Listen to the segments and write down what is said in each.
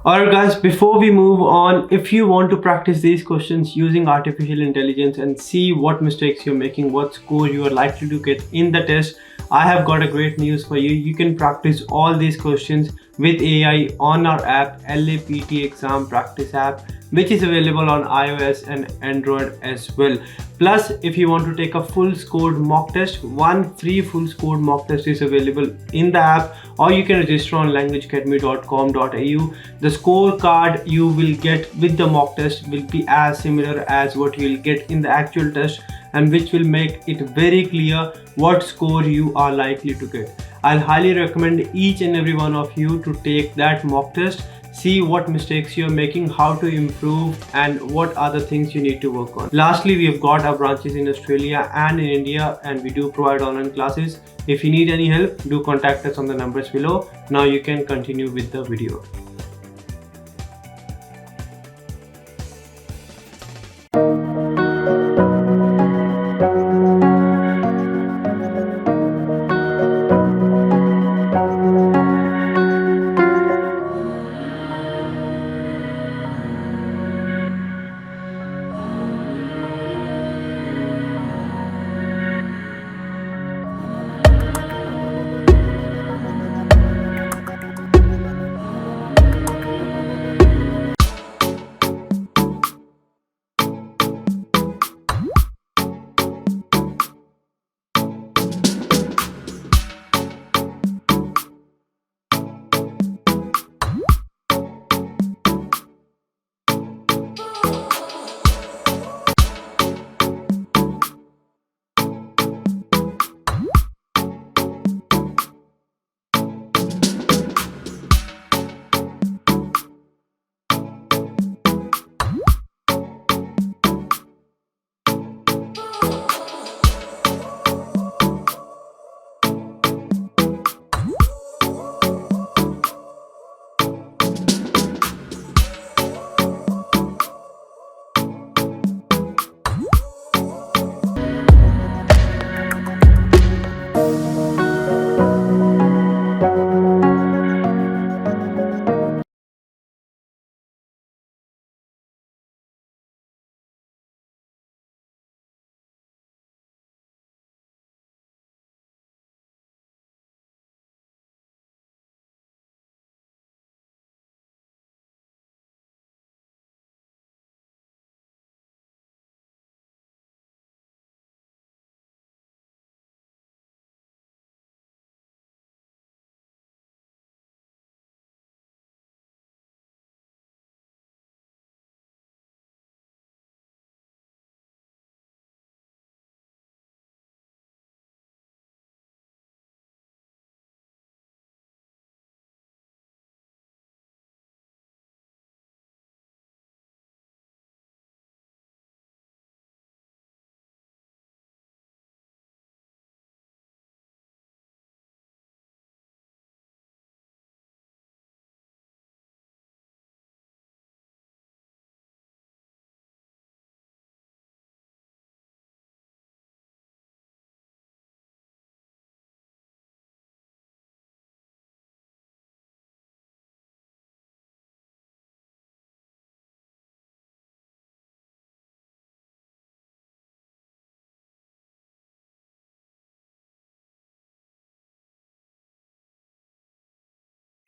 Alright guys, before we move on, if you want to practice these questions using artificial intelligence and see what mistakes you're making, what score you are likely to get in the test, I have got a great news for you. You can practice all these questions with AI on our app, LAPT Exam Practice app, which is available on iOS and Android as well. Plus, if you want to take a full scored mock test, one free full scored mock test is available in the app, or you can register on languageacademy.com.au. The scorecard you will get with the mock test will be as similar as what you will get in the actual test, and which will make it very clear what score you are likely to get. I'll highly recommend each and every one of you to take that mock test, see what mistakes you're making, how to improve, and what other things you need to work on. Lastly, we have got our branches in Australia and in India, and we do provide online classes. If you need any help, do contact us on the numbers below. Now you can continue with the video.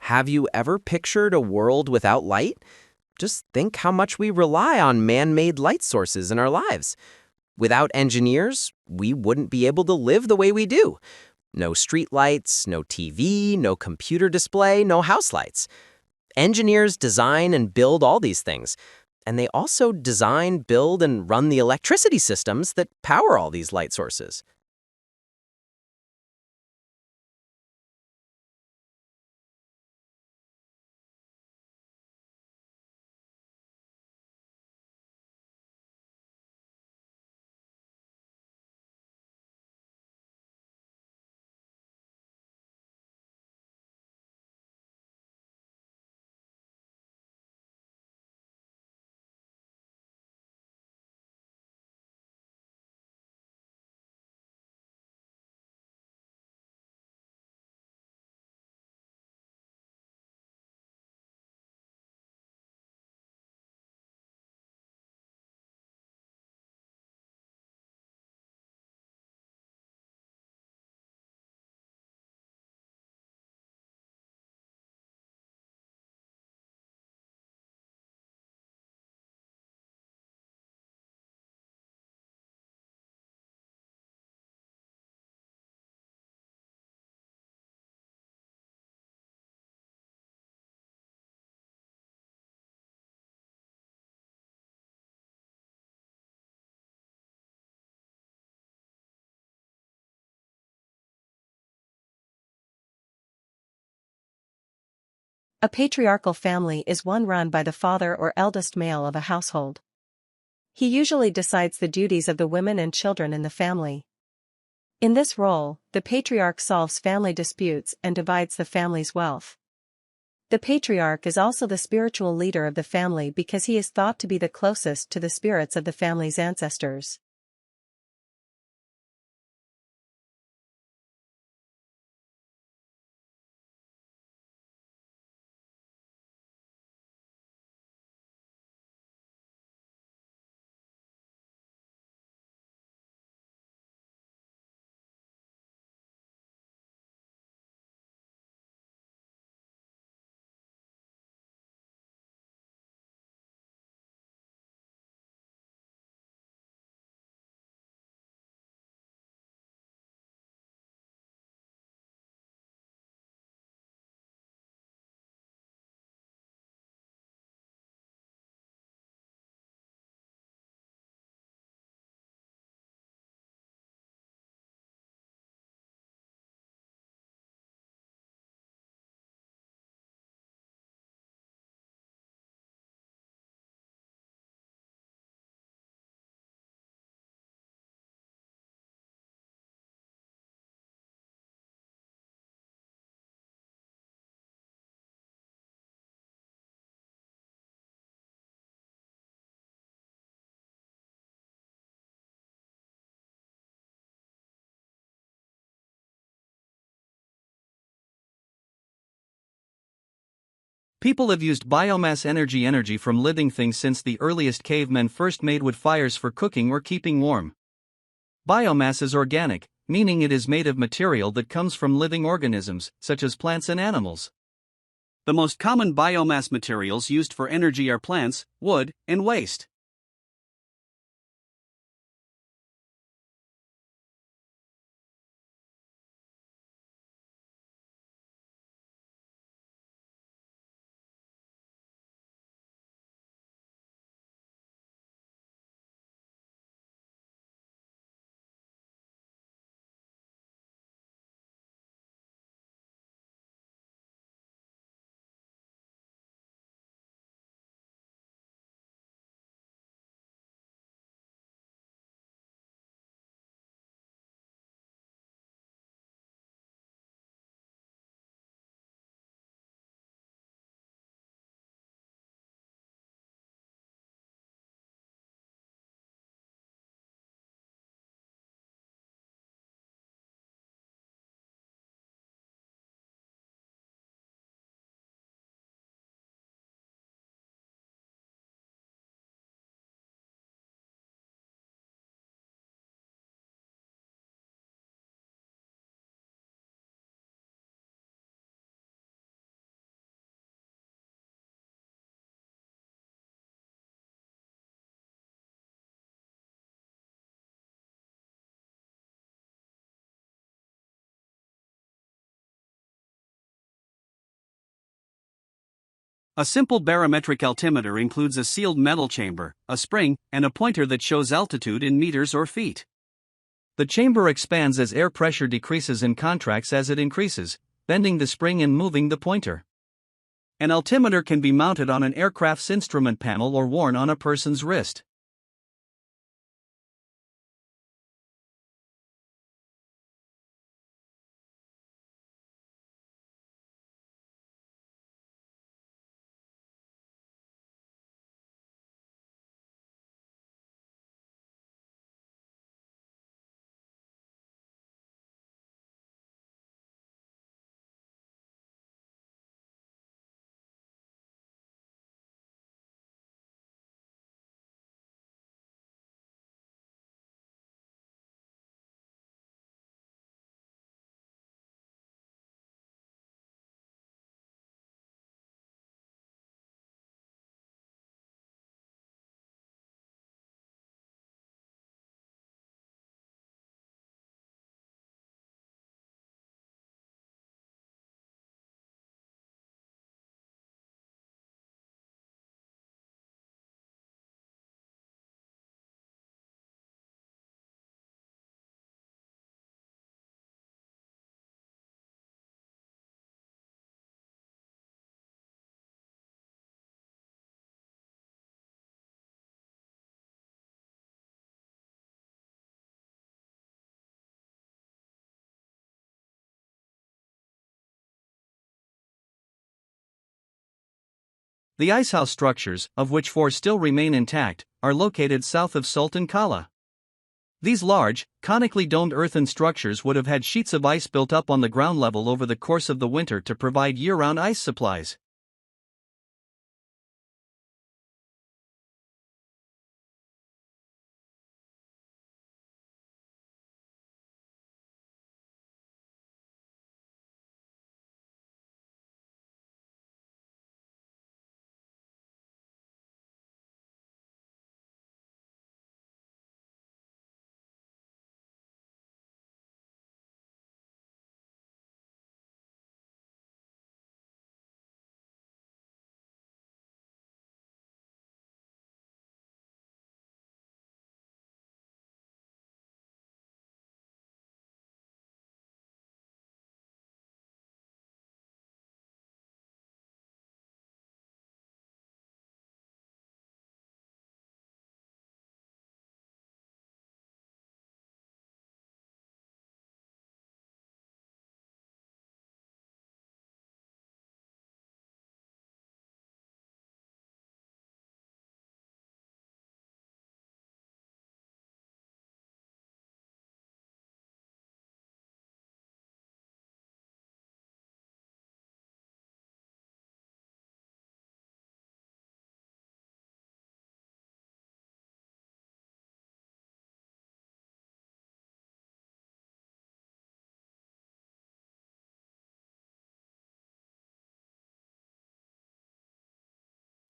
Have you ever pictured a world without light? Just think how much we rely on man-made light sources in our lives. Without engineers, we wouldn't be able to live the way we do. No streetlights, no TV, no computer display, no house lights. Engineers design and build all these things, and they also design, build, and run the electricity systems that power all these light sources. A patriarchal family is one run by the father or eldest male of a household. He usually decides the duties of the women and children in the family. In this role, the patriarch solves family disputes and divides the family's wealth. The patriarch is also the spiritual leader of the family because he is thought to be the closest to the spirits of the family's ancestors. People have used biomass energy from living things since the earliest cavemen first made wood fires for cooking or keeping warm. Biomass is organic, meaning it is made of material that comes from living organisms, such as plants and animals. The most common biomass materials used for energy are plants, wood, and waste. A simple barometric altimeter includes a sealed metal chamber, a spring, and a pointer that shows altitude in meters or feet. The chamber expands as air pressure decreases and contracts as it increases, bending the spring and moving the pointer. An altimeter can be mounted on an aircraft's instrument panel or worn on a person's wrist. The icehouse structures, of which 4 still remain intact, are located south of Sultan Kala. These large, conically domed earthen structures would have had sheets of ice built up on the ground level over the course of the winter to provide year-round ice supplies.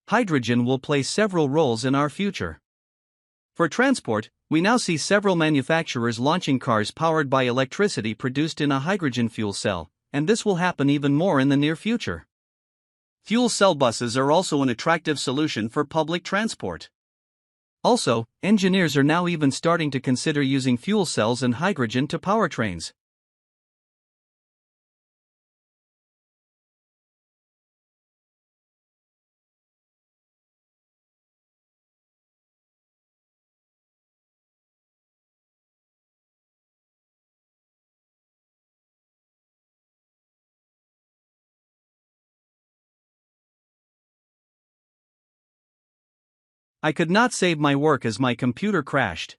Hydrogen will play several roles in our future. For transport, we now see several manufacturers launching cars powered by electricity produced in a hydrogen fuel cell, and this will happen even more in the near future. Fuel cell buses are also an attractive solution for public transport. Also, engineers are now even starting to consider using fuel cells and hydrogen to power trains. I could not save my work as my computer crashed.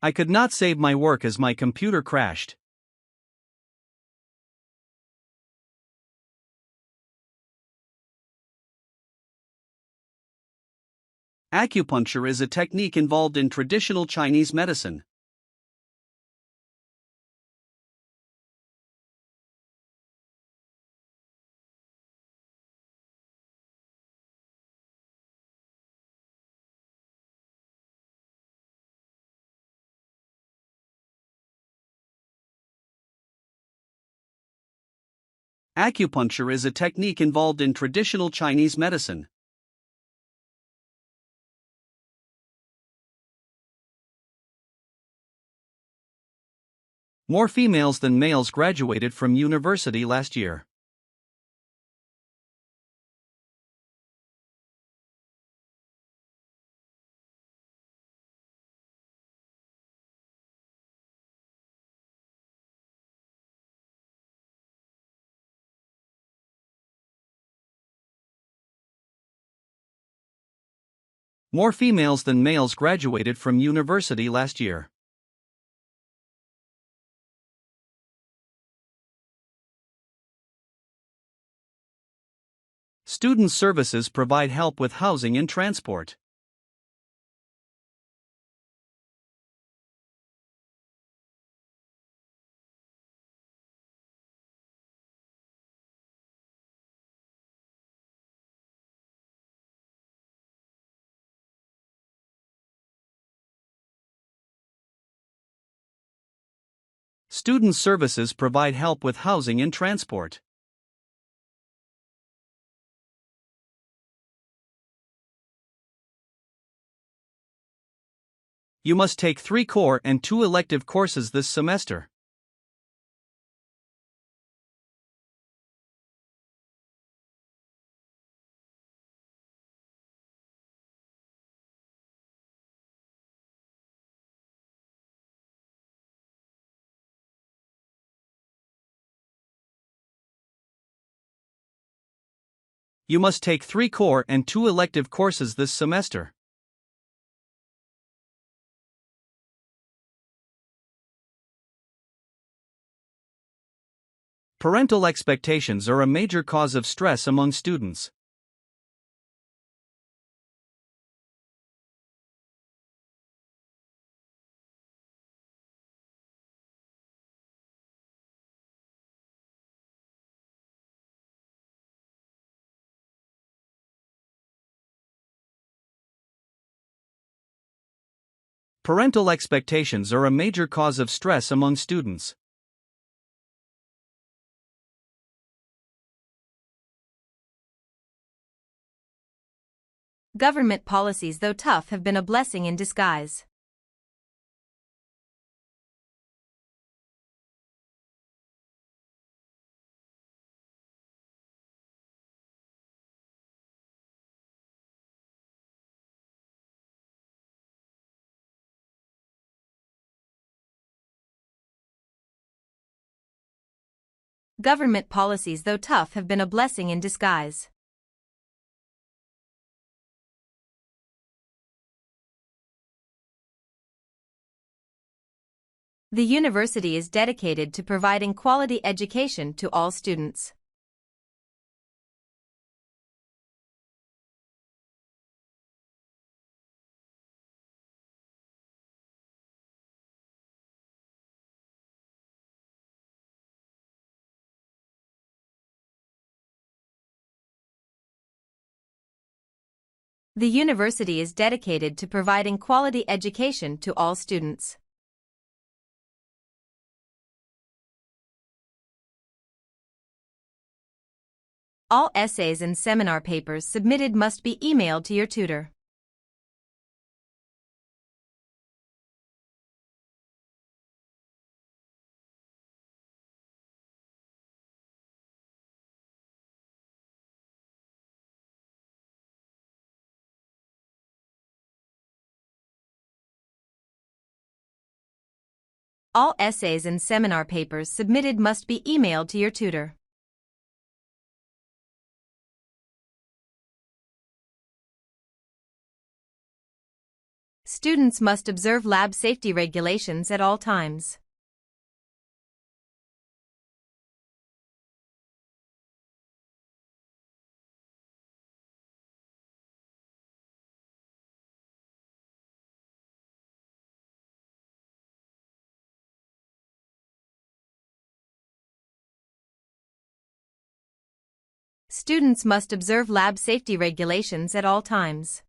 I could not save my work as my computer crashed. Acupuncture is a technique involved in traditional Chinese medicine. Acupuncture is a technique involved in traditional Chinese medicine. More females than males graduated from university last year. More females than males graduated from university last year. Student services provide help with housing and transport. Student services provide help with housing and transport. You must take 3 core and 2 elective courses this semester. You must take 3 core and 2 elective courses this semester. Parental expectations are a major cause of stress among students. Parental expectations are a major cause of stress among students. Government policies, though tough, have been a blessing in disguise. Government policies, though tough, have been a blessing in disguise. The university is dedicated to providing quality education to all students. The university is dedicated to providing quality education to all students. All essays and seminar papers submitted must be emailed to your tutor. All essays and seminar papers submitted must be emailed to your tutor. Students must observe lab safety regulations at all times. Students must observe lab safety regulations at all times.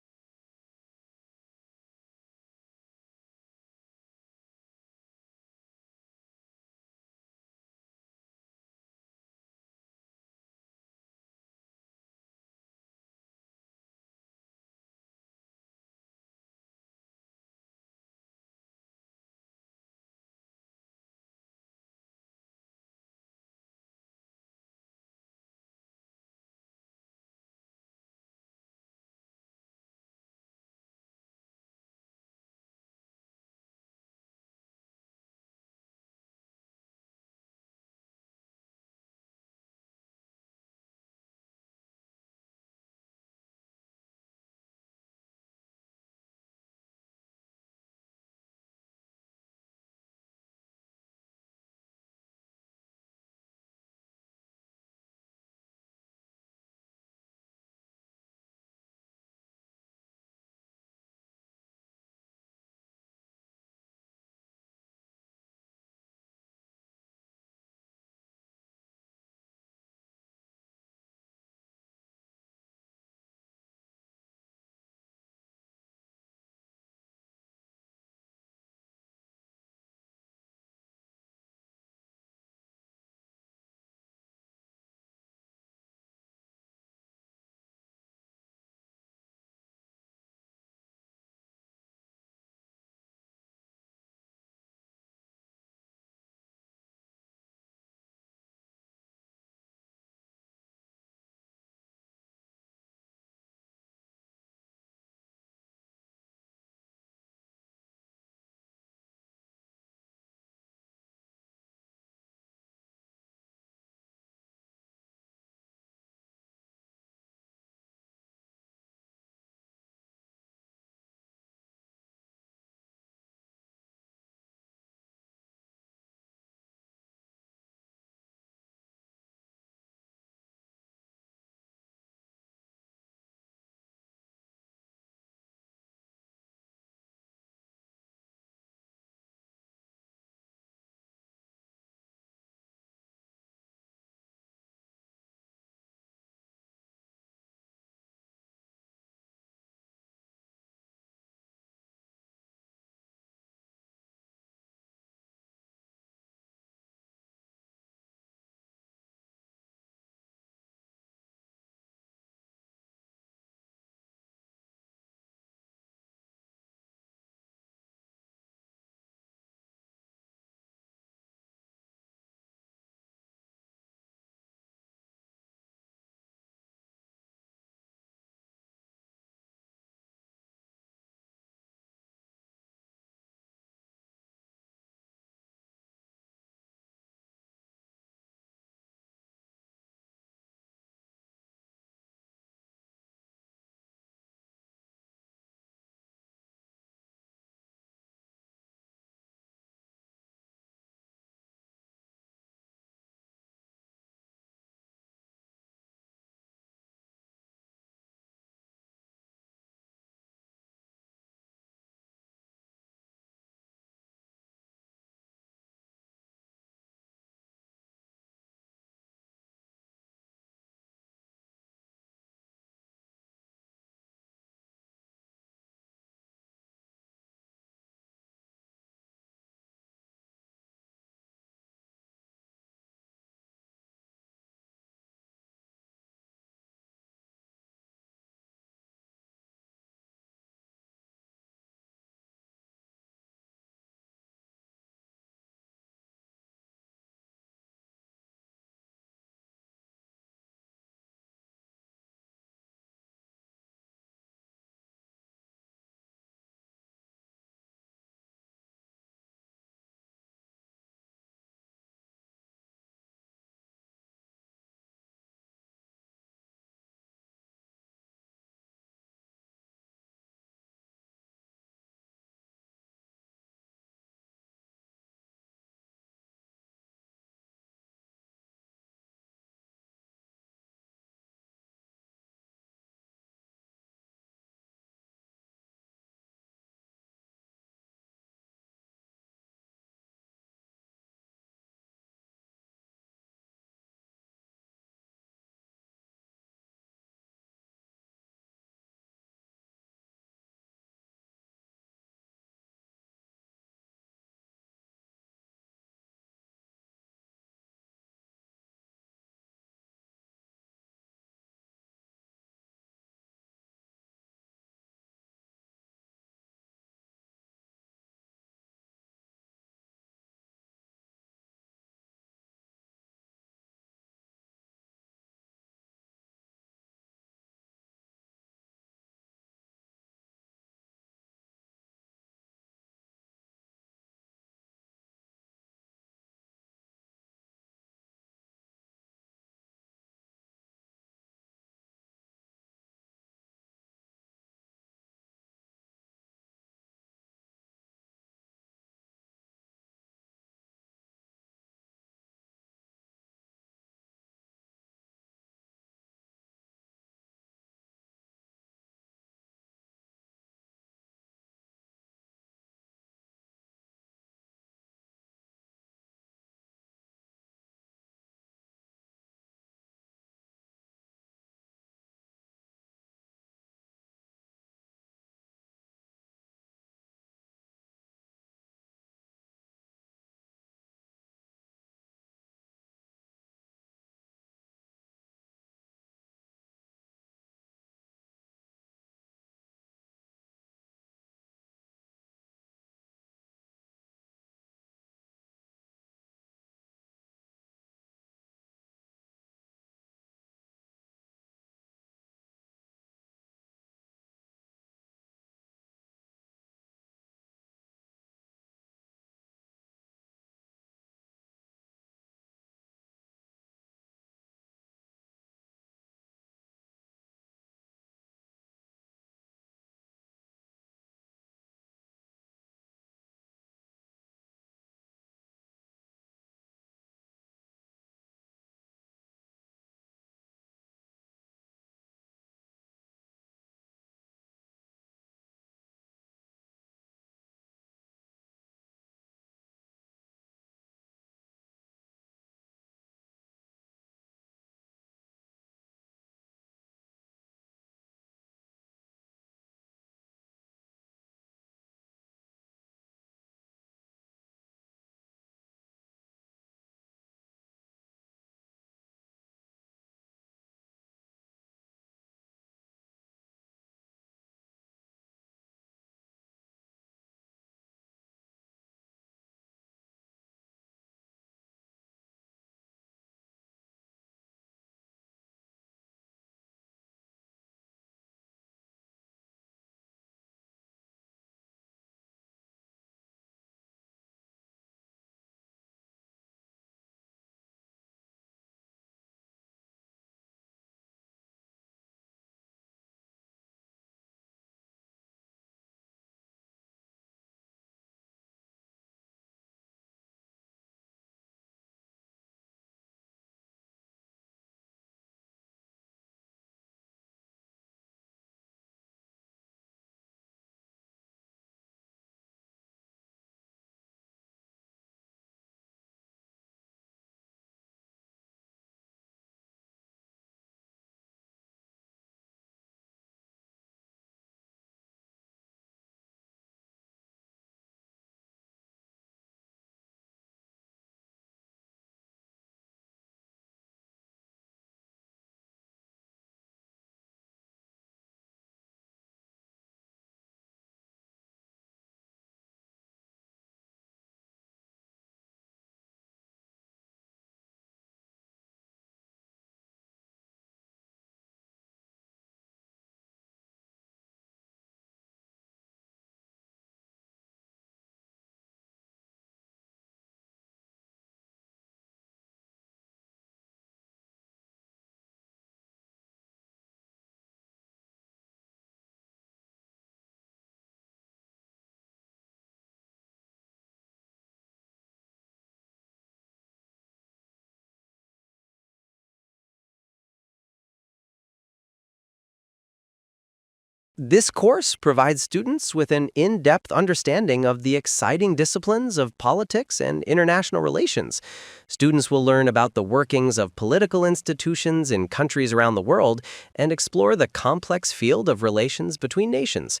This course provides students with an in-depth understanding of the exciting disciplines of politics and international relations. Students will learn about the workings of political institutions in countries around the world and explore the complex field of relations between nations.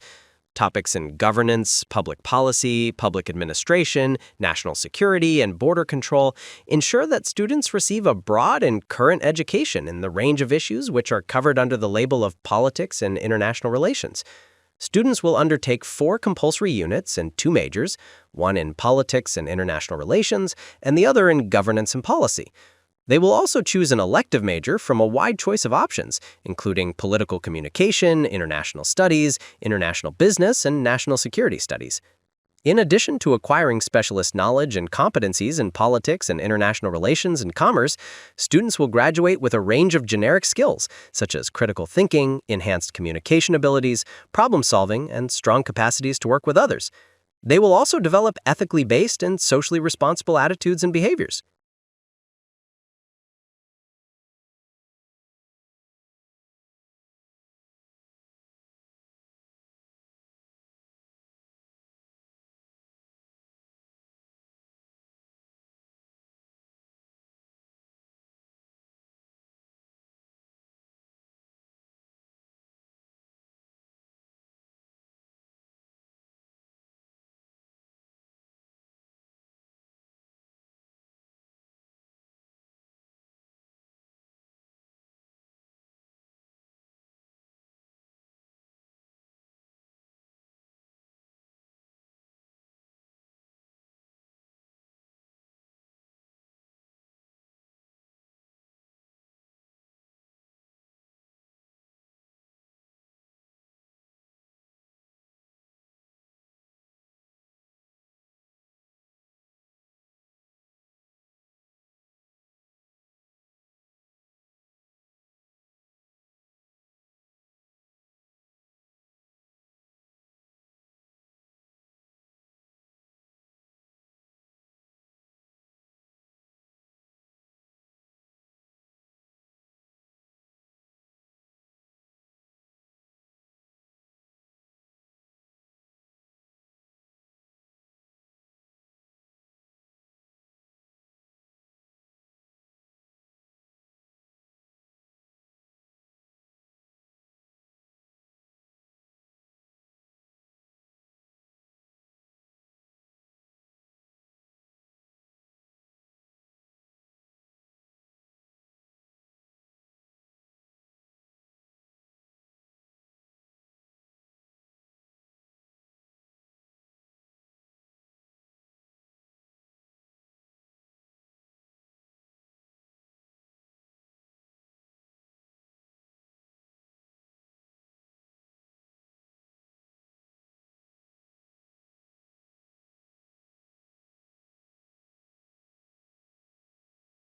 Topics in governance, public policy, public administration, national security, and border control ensure that students receive a broad and current education in the range of issues which are covered under the label of politics and international relations. Students will undertake 4 compulsory units and 2 majors, one in politics and international relations, and the other in governance and policy. They will also choose an elective major from a wide choice of options, including political communication, international studies, international business, and national security studies. In addition to acquiring specialist knowledge and competencies in politics and international relations and commerce, students will graduate with a range of generic skills, such as critical thinking, enhanced communication abilities, problem solving, and strong capacities to work with others. They will also develop ethically based and socially responsible attitudes and behaviors.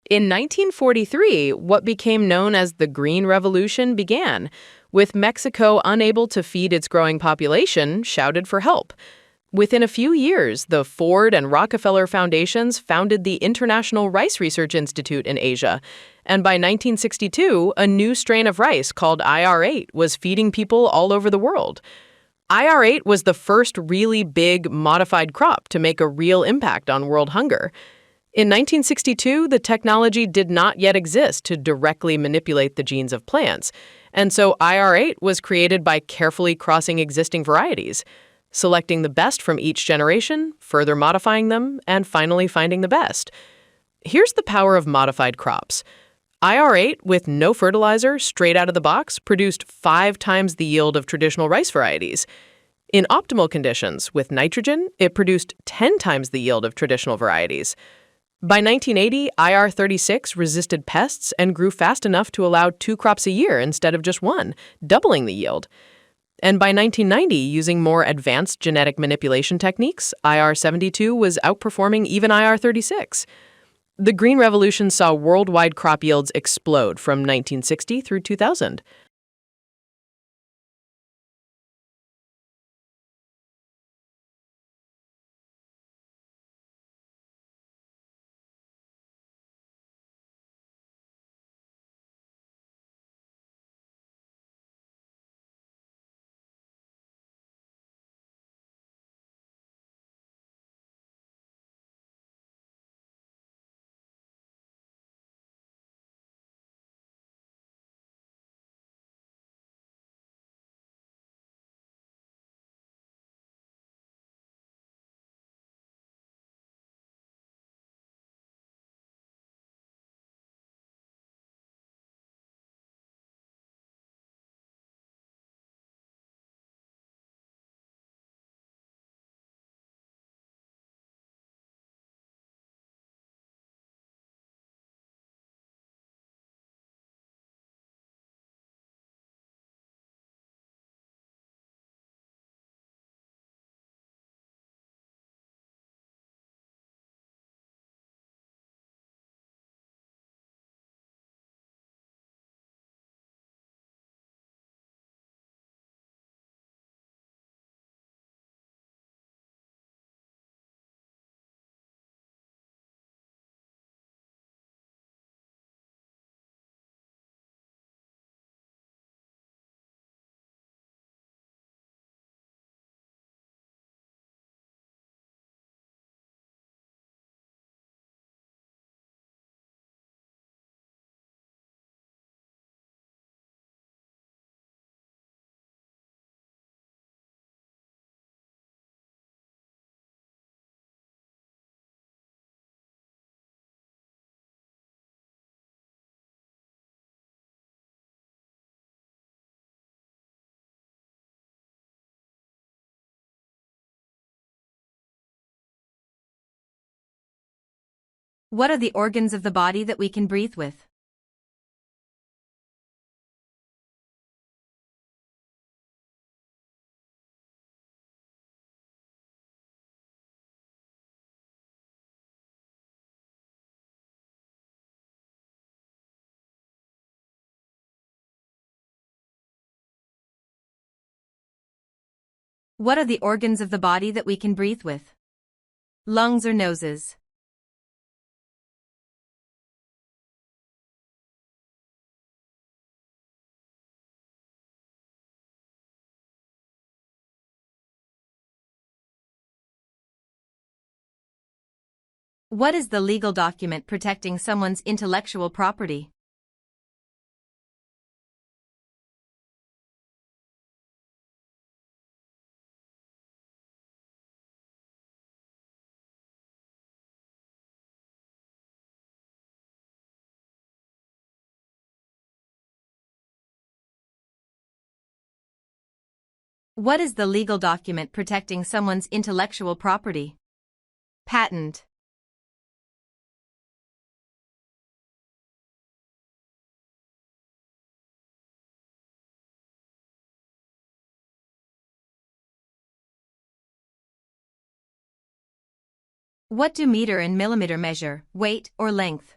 In 1943, what became known as the Green Revolution began, with Mexico unable to feed its growing population, shouted for help. Within a few years, the Ford and Rockefeller Foundations founded the International Rice Research Institute in Asia, and by 1962, a new strain of rice called IR8 was feeding people all over the world. IR8 was the first really big modified crop to make a real impact on world hunger. In 1962, the technology did not yet exist to directly manipulate the genes of plants, and so IR8 was created by carefully crossing existing varieties, selecting the best from each generation, further modifying them, and finally finding the best. Here's the power of modified crops. IR8, with no fertilizer, straight out of the box, produced 5 times the yield of traditional rice varieties. In optimal conditions, with nitrogen, it produced 10 times the yield of traditional varieties. By 1980, IR36 resisted pests and grew fast enough to allow 2 crops a year instead of just 1, doubling the yield. And by 1990, using more advanced genetic manipulation techniques, IR72 was outperforming even IR36. The Green Revolution saw worldwide crop yields explode from 1960 through 2000. What are the organs of the body that we can breathe with? What are the organs of the body that we can breathe with? Lungs or noses? What is the legal document protecting someone's intellectual property? What is the legal document protecting someone's intellectual property? Patent. What do meter and millimeter measure, weight or length?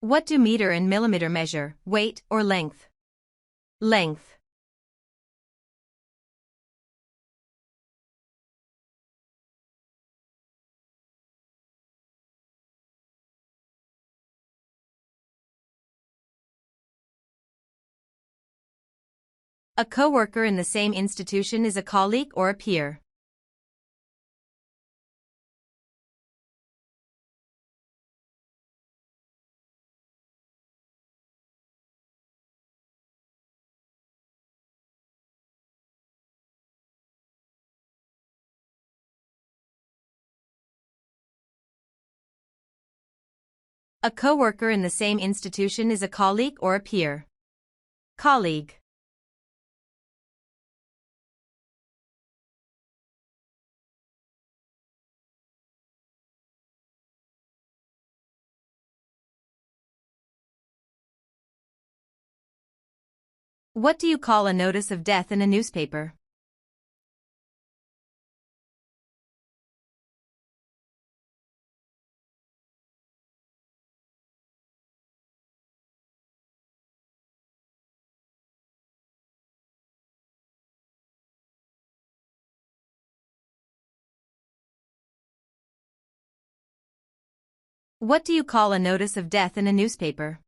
What do meter and millimeter measure, weight or length? Length. A coworker in the same institution is a colleague or a peer. A coworker in the same institution is a colleague or a peer. Colleague. What do you call a notice of death in a newspaper? What do you call a notice of death in a newspaper?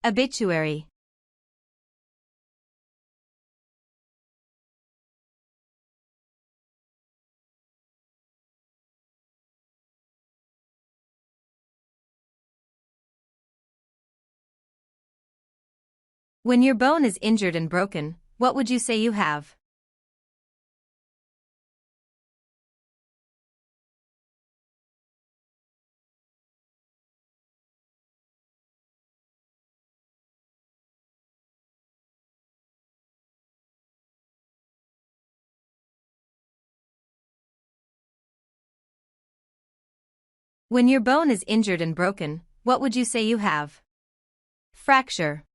Obituary. When your bone is injured and broken, what would you say you have? When your bone is injured and broken, what would you say you have? Fracture.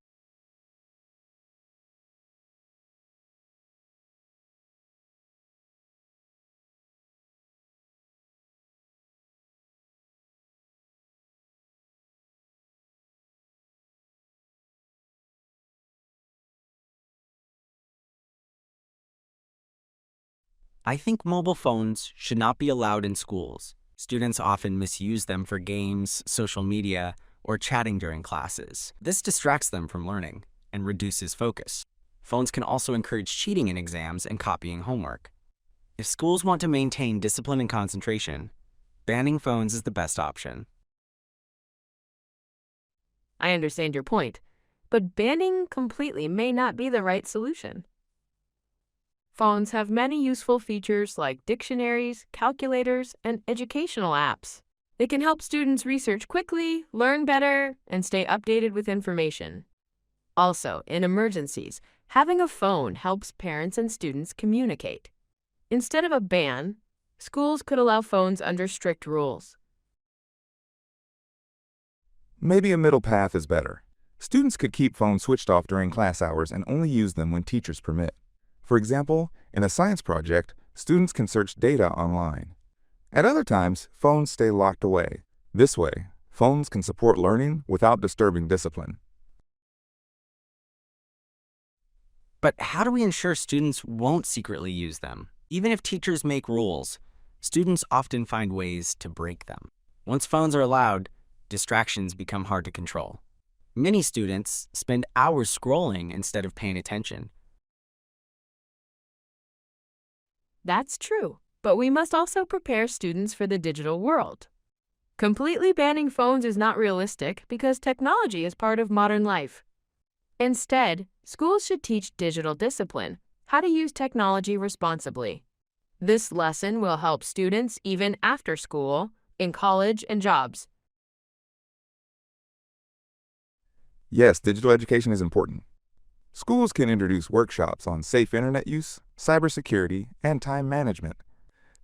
I think mobile phones should not be allowed in schools. Students often misuse them for games, social media, or chatting during classes. This distracts them from learning and reduces focus. Phones can also encourage cheating in exams and copying homework. If schools want to maintain discipline and concentration, banning phones is the best option. I understand your point, but banning completely may not be the right solution. Phones have many useful features like dictionaries, calculators, and educational apps. They can help students research quickly, learn better, and stay updated with information. Also, in emergencies, having a phone helps parents and students communicate. Instead of a ban, schools could allow phones under strict rules. Maybe a middle path is better. Students could keep phones switched off during class hours and only use them when teachers permit. For example, in a science project, students can search data online. At other times, phones stay locked away. This way, phones can support learning without disturbing discipline. But how do we ensure students won't secretly use them? Even if teachers make rules, students often find ways to break them. Once phones are allowed, distractions become hard to control. Many students spend hours scrolling instead of paying attention. That's true, but we must also prepare students for the digital world. Completely banning phones is not realistic because technology is part of modern life. Instead, schools should teach digital discipline, how to use technology responsibly. This lesson will help students even after school, in college, and jobs. Yes, digital education is important. Schools can introduce workshops on safe internet use, cybersecurity, and time management.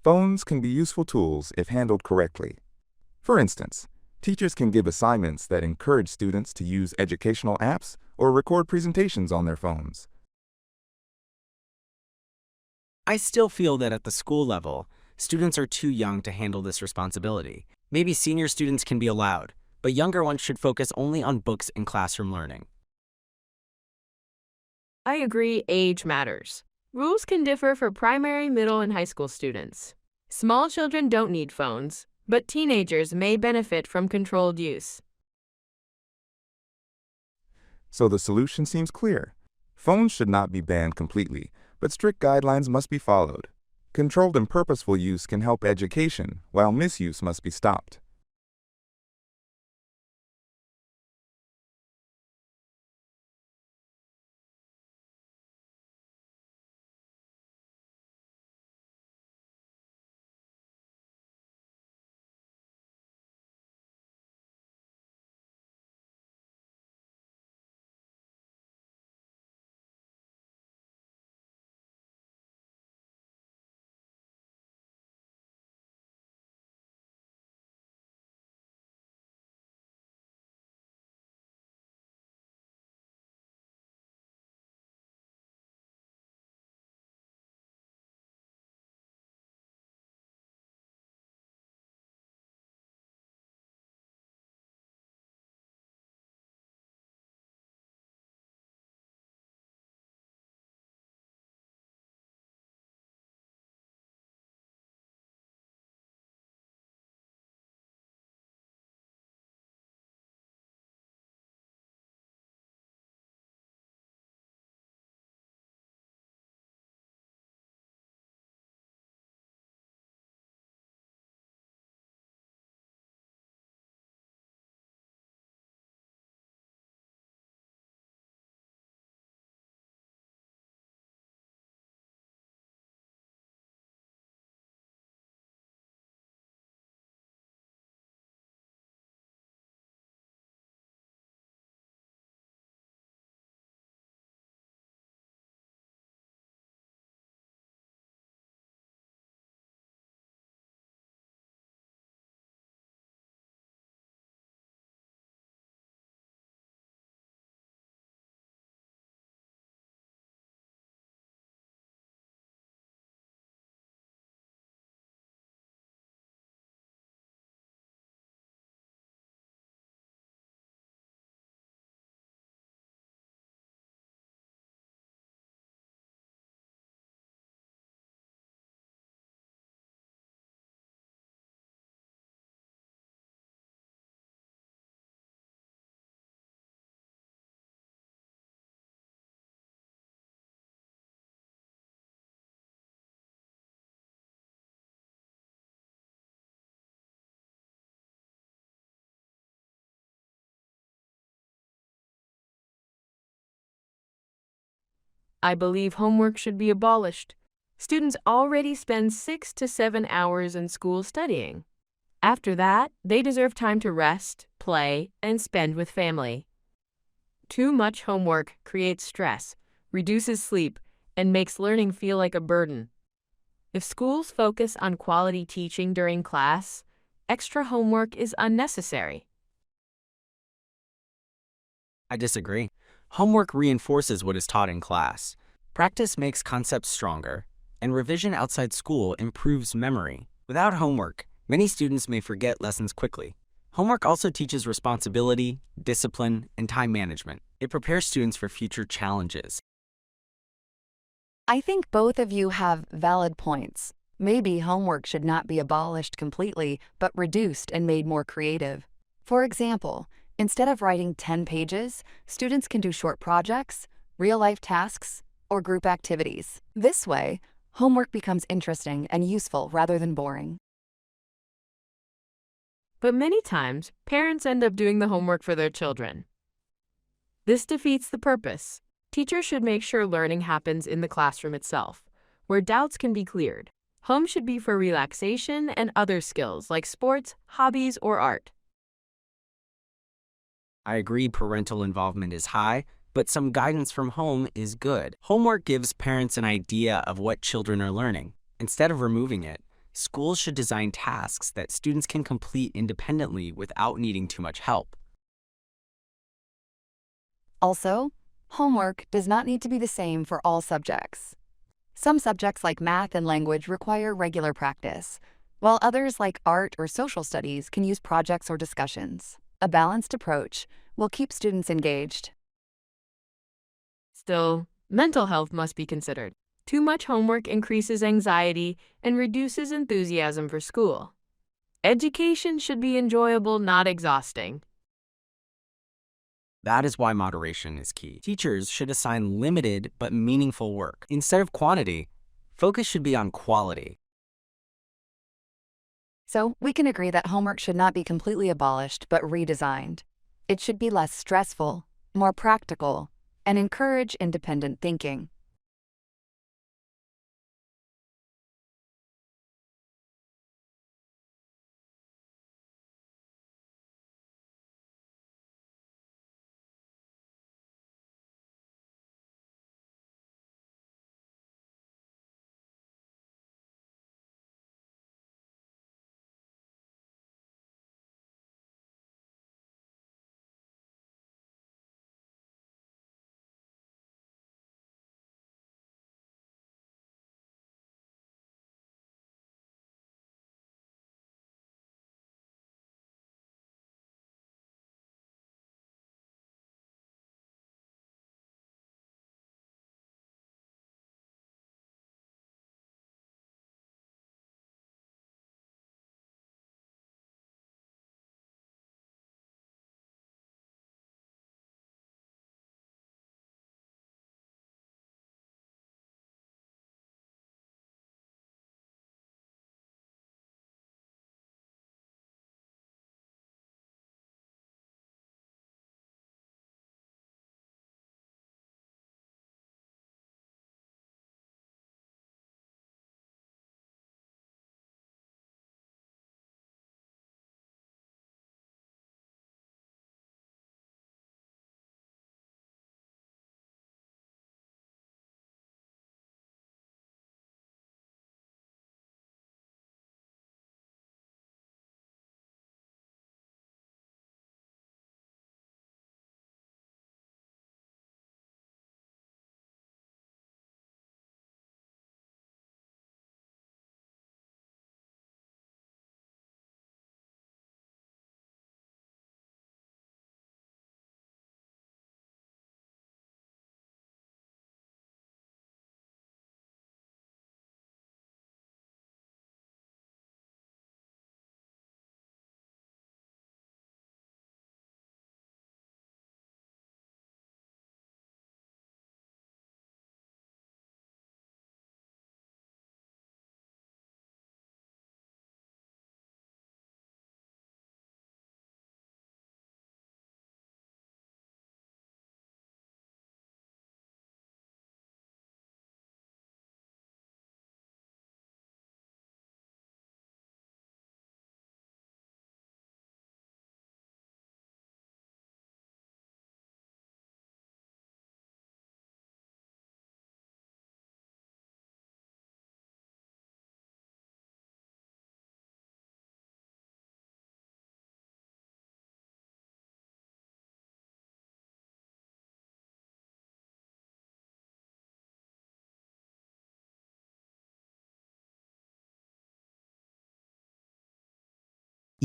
Phones can be useful tools if handled correctly. For instance, teachers can give assignments that encourage students to use educational apps or record presentations on their phones. I still feel that at the school level, students are too young to handle this responsibility. Maybe senior students can be allowed, but younger ones should focus only on books and classroom learning. I agree age matters. Rules can differ for primary, middle, and high school students. Small children don't need phones, but teenagers may benefit from controlled use. So the solution seems clear. Phones should not be banned completely, but strict guidelines must be followed. Controlled and purposeful use can help education, while misuse must be stopped. I believe homework should be abolished. Students already spend 6 to 7 hours in school studying. After that, they deserve time to rest, play, and spend with family. Too much homework creates stress, reduces sleep, and makes learning feel like a burden. If schools focus on quality teaching during class, extra homework is unnecessary. I disagree. Homework reinforces what is taught in class. Practice makes concepts stronger, and revision outside school improves memory. Without homework, many students may forget lessons quickly. Homework also teaches responsibility, discipline, and time management. It prepares students for future challenges. I think both of you have valid points. Maybe homework should not be abolished completely, but reduced and made more creative. For example, instead of writing 10 pages, students can do short projects, real-life tasks, or group activities. This way, homework becomes interesting and useful rather than boring. But many times, parents end up doing the homework for their children. This defeats the purpose. Teachers should make sure learning happens in the classroom itself, where doubts can be cleared. Home should be for relaxation and other skills like sports, hobbies, or art. I agree parental involvement is high, but some guidance from home is good. Homework gives parents an idea of what children are learning. Instead of removing it, schools should design tasks that students can complete independently without needing too much help. Also, homework does not need to be the same for all subjects. Some subjects like math and language require regular practice, while others like art or social studies can use projects or discussions. A balanced approach will keep students engaged. Still, mental health must be considered. Too much homework increases anxiety and reduces enthusiasm for school. Education should be enjoyable, not exhausting. That is why moderation is key. Teachers should assign limited but meaningful work. Instead of quantity, focus should be on quality. So, we can agree that homework should not be completely abolished but redesigned. It should be less stressful, more practical, and encourage independent thinking.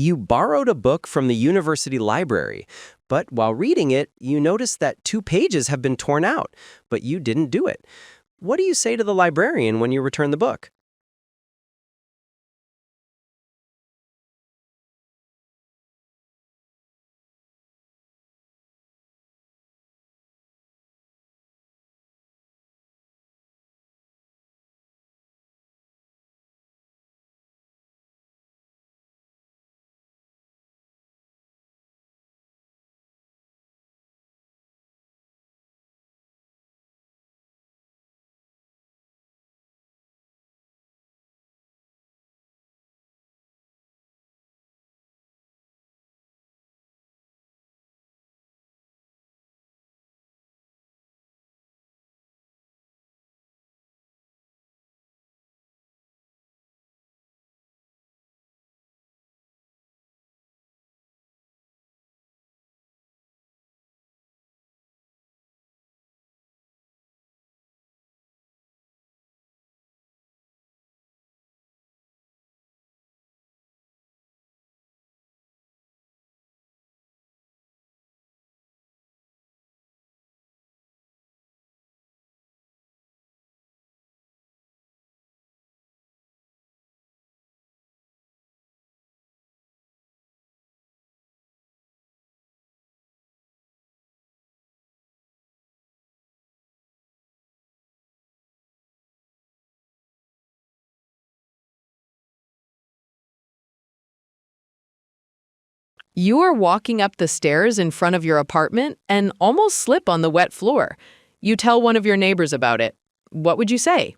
You borrowed a book from the university library, but while reading it, you noticed that 2 pages have been torn out, but you didn't do it. What do you say to the librarian when you return the book? You are walking up the stairs in front of your apartment and almost slip on the wet floor. You tell one of your neighbors about it. What would you say?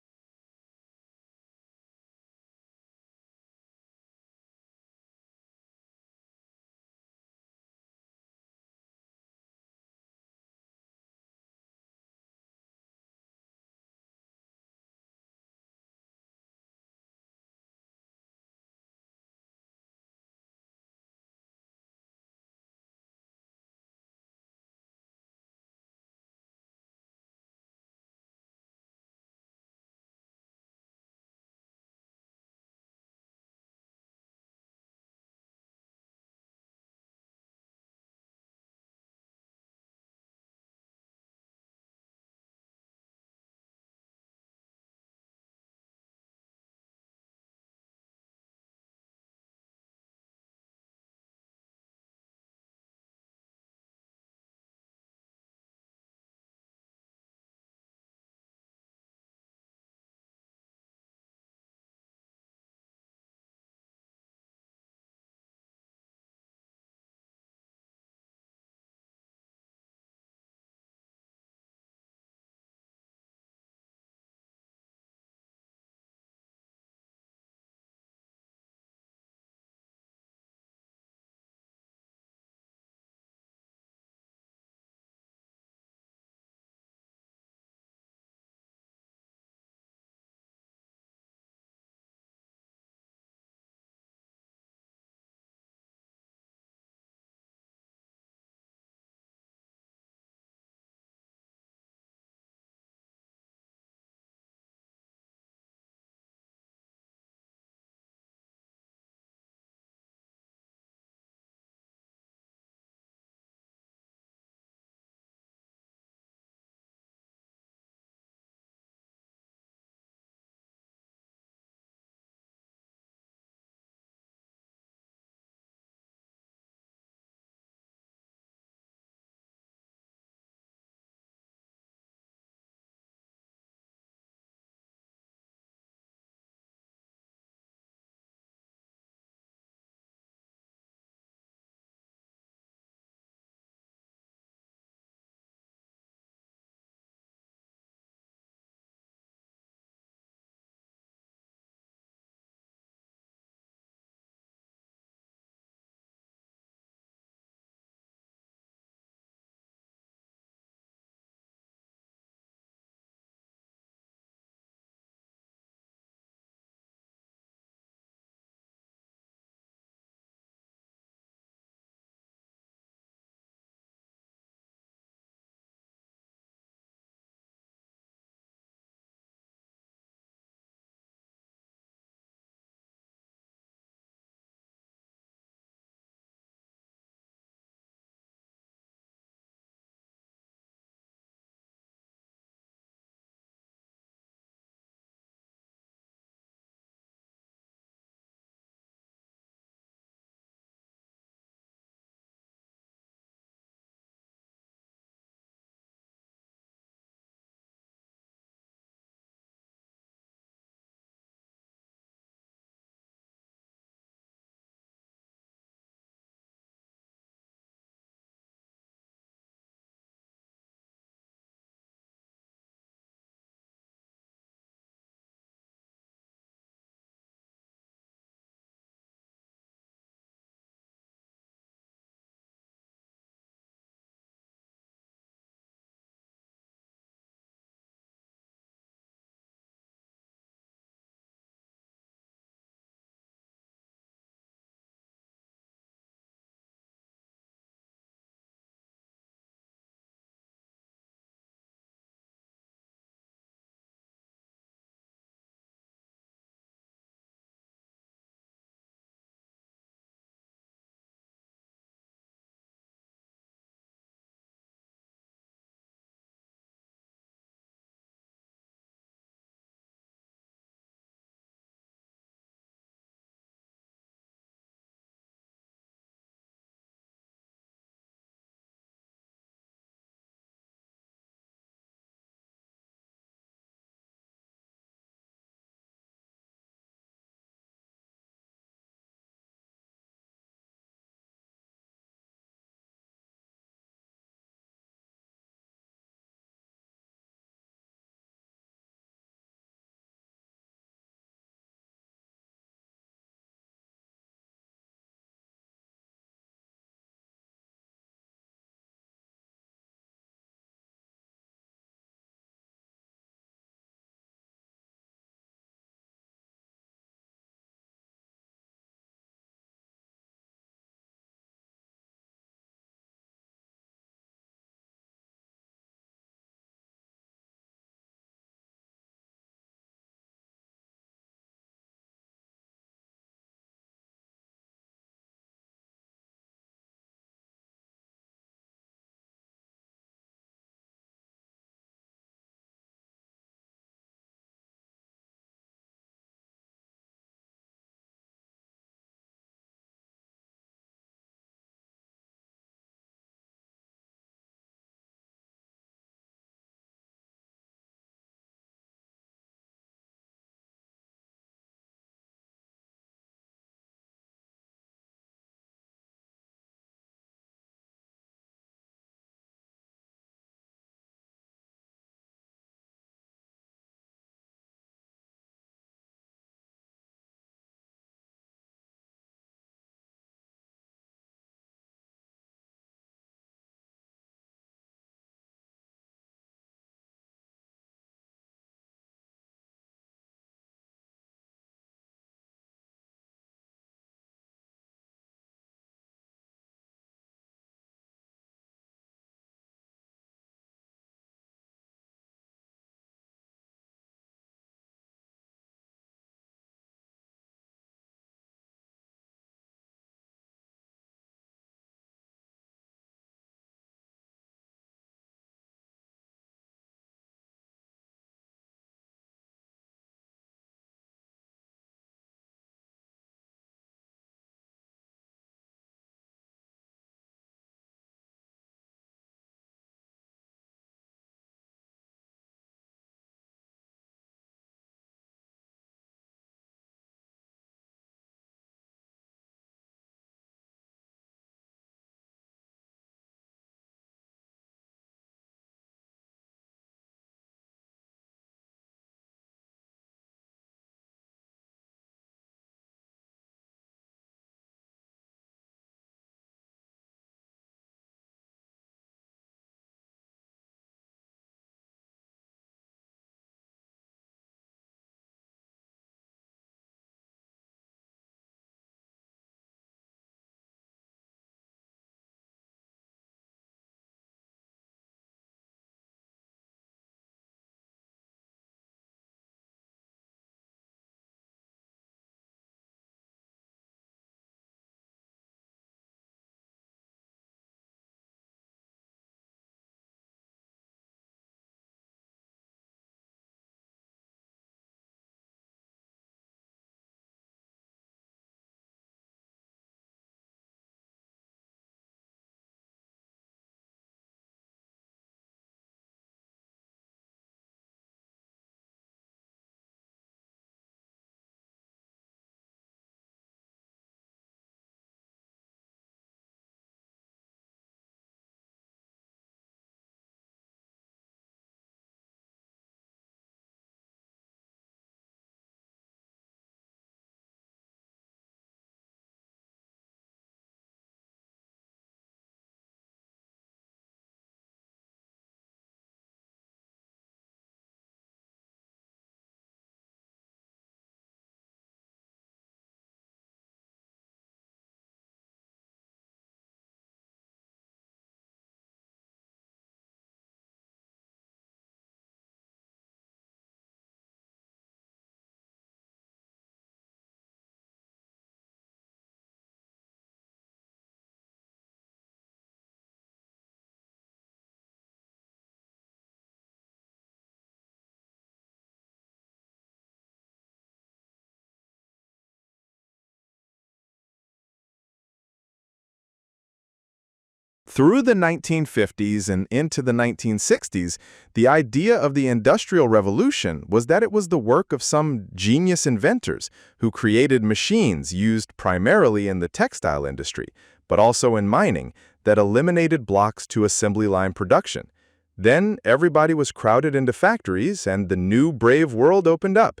Through the 1950s and into the 1960s, the idea of the Industrial Revolution was that it was the work of some genius inventors who created machines used primarily in the textile industry, but also in mining, that eliminated blocks to assembly line production. Then everybody was crowded into factories and the new brave world opened up.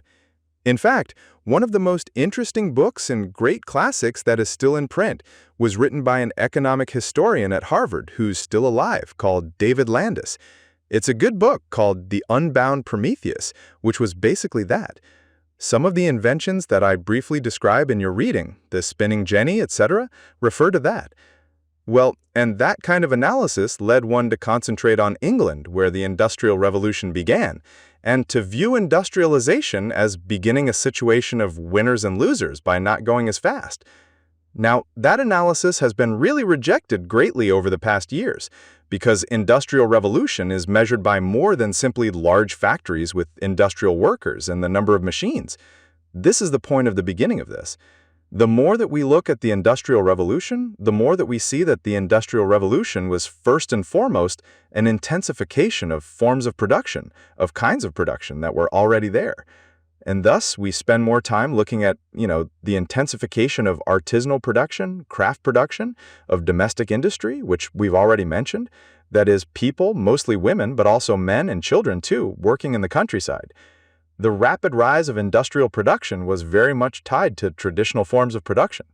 In fact, one of the most interesting books and great classics that is still in print was written by an economic historian at Harvard who's still alive, called David Landis. It's a good book called The Unbound Prometheus, which was basically that. Some of the inventions that I briefly describe in your reading, the spinning jenny, etc., refer to that. Well, and that kind of analysis led one to concentrate on England, where the Industrial Revolution began, and to view industrialization as beginning a situation of winners and losers by not going as fast. Now, that analysis has been really rejected greatly over the past years, because industrial revolution is measured by more than simply large factories with industrial workers and the number of machines. This is the point of the beginning of this. The more that we look at the Industrial Revolution, the more that we see that the Industrial Revolution was first and foremost an intensification of forms of production, of kinds of production that were already there. And thus, we spend more time looking at, the intensification of artisanal production, craft production, of domestic industry, which we've already mentioned. That is, people, mostly women, but also men and children too, working in the countryside. The rapid rise of industrial production was very much tied to traditional forms of production.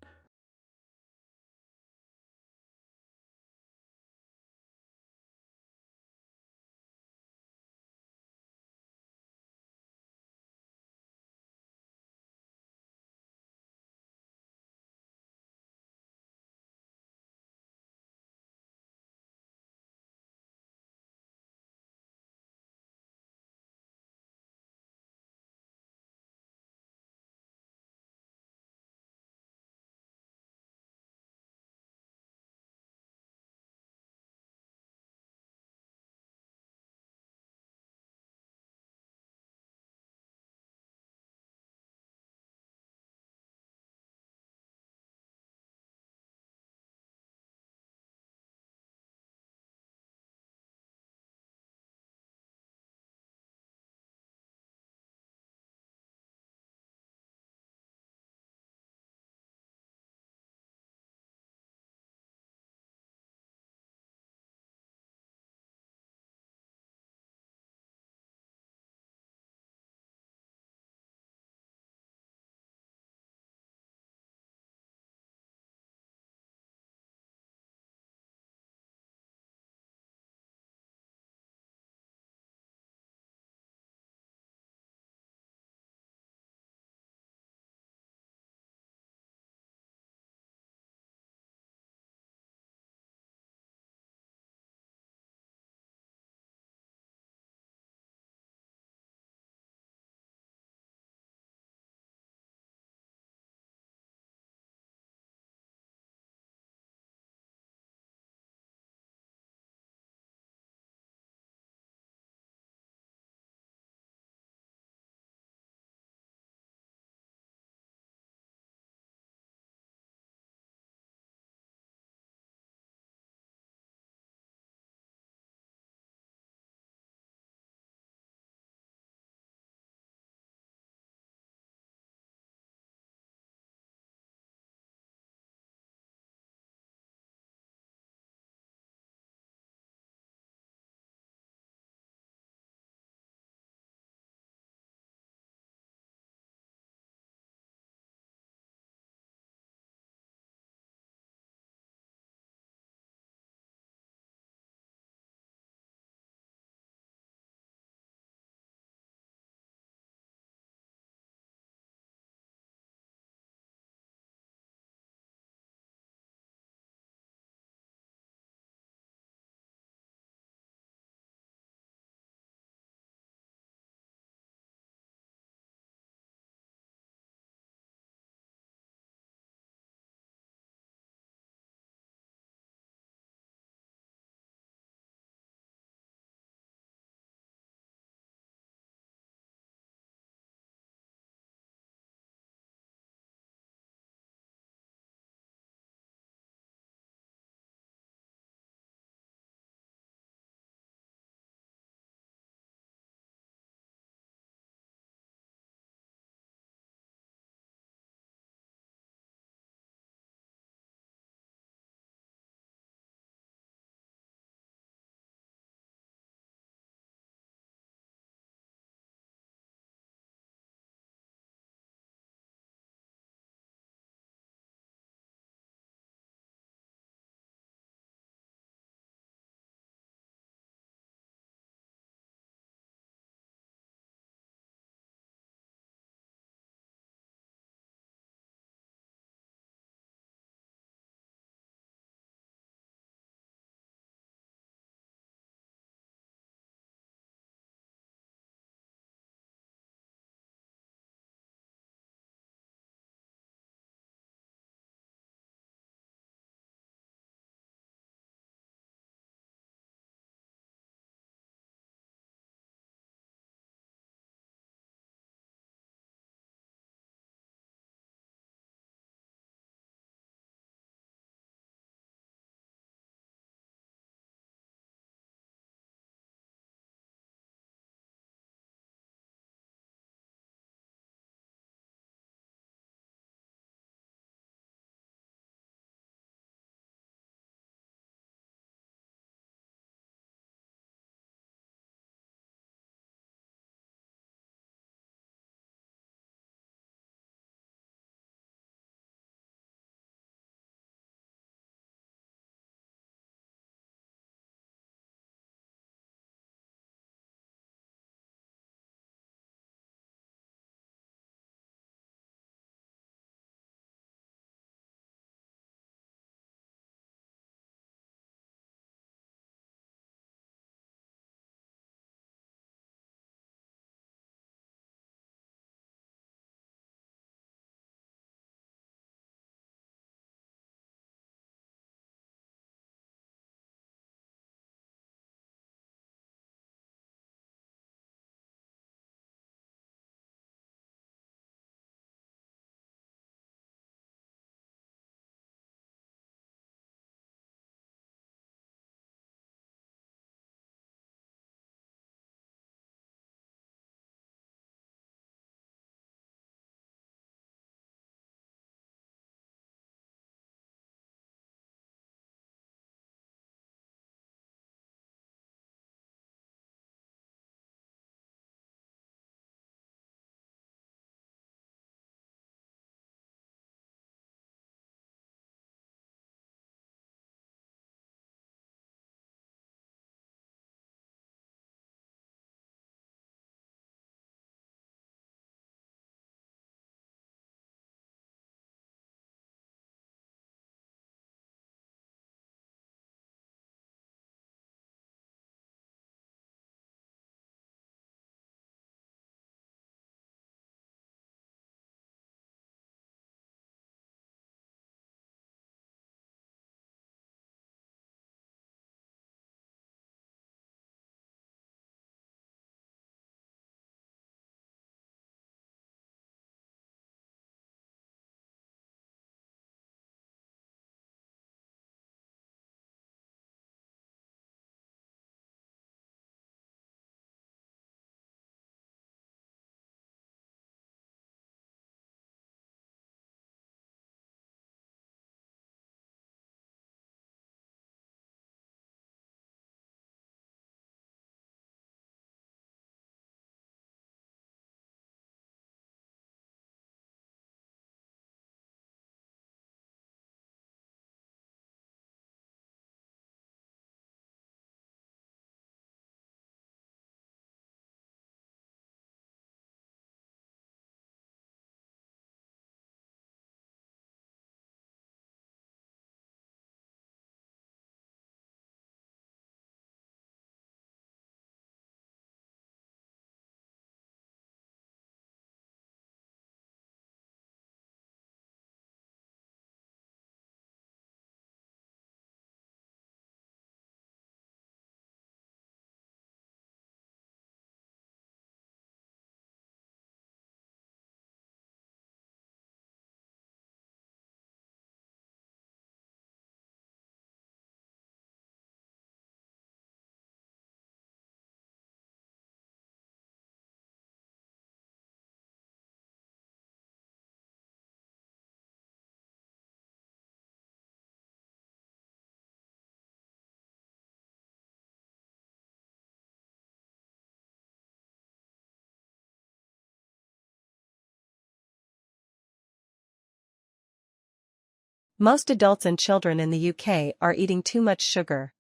Most adults and children in the UK are eating too much sugar.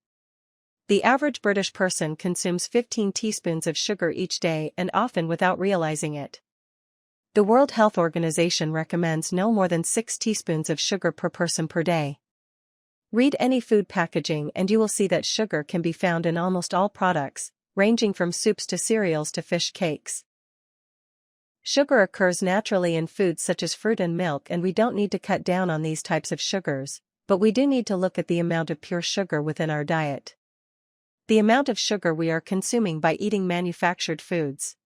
The average British person consumes 15 teaspoons of sugar each day and often without realizing it. The World Health Organization recommends no more than 6 teaspoons of sugar per person per day. Read any food packaging and you will see that sugar can be found in almost all products, ranging from soups to cereals to fish cakes. Sugar occurs naturally in foods such as fruit and milk, and we don't need to cut down on these types of sugars, but we do need to look at the amount of pure sugar within our diet. The amount of sugar we are consuming by eating manufactured foods.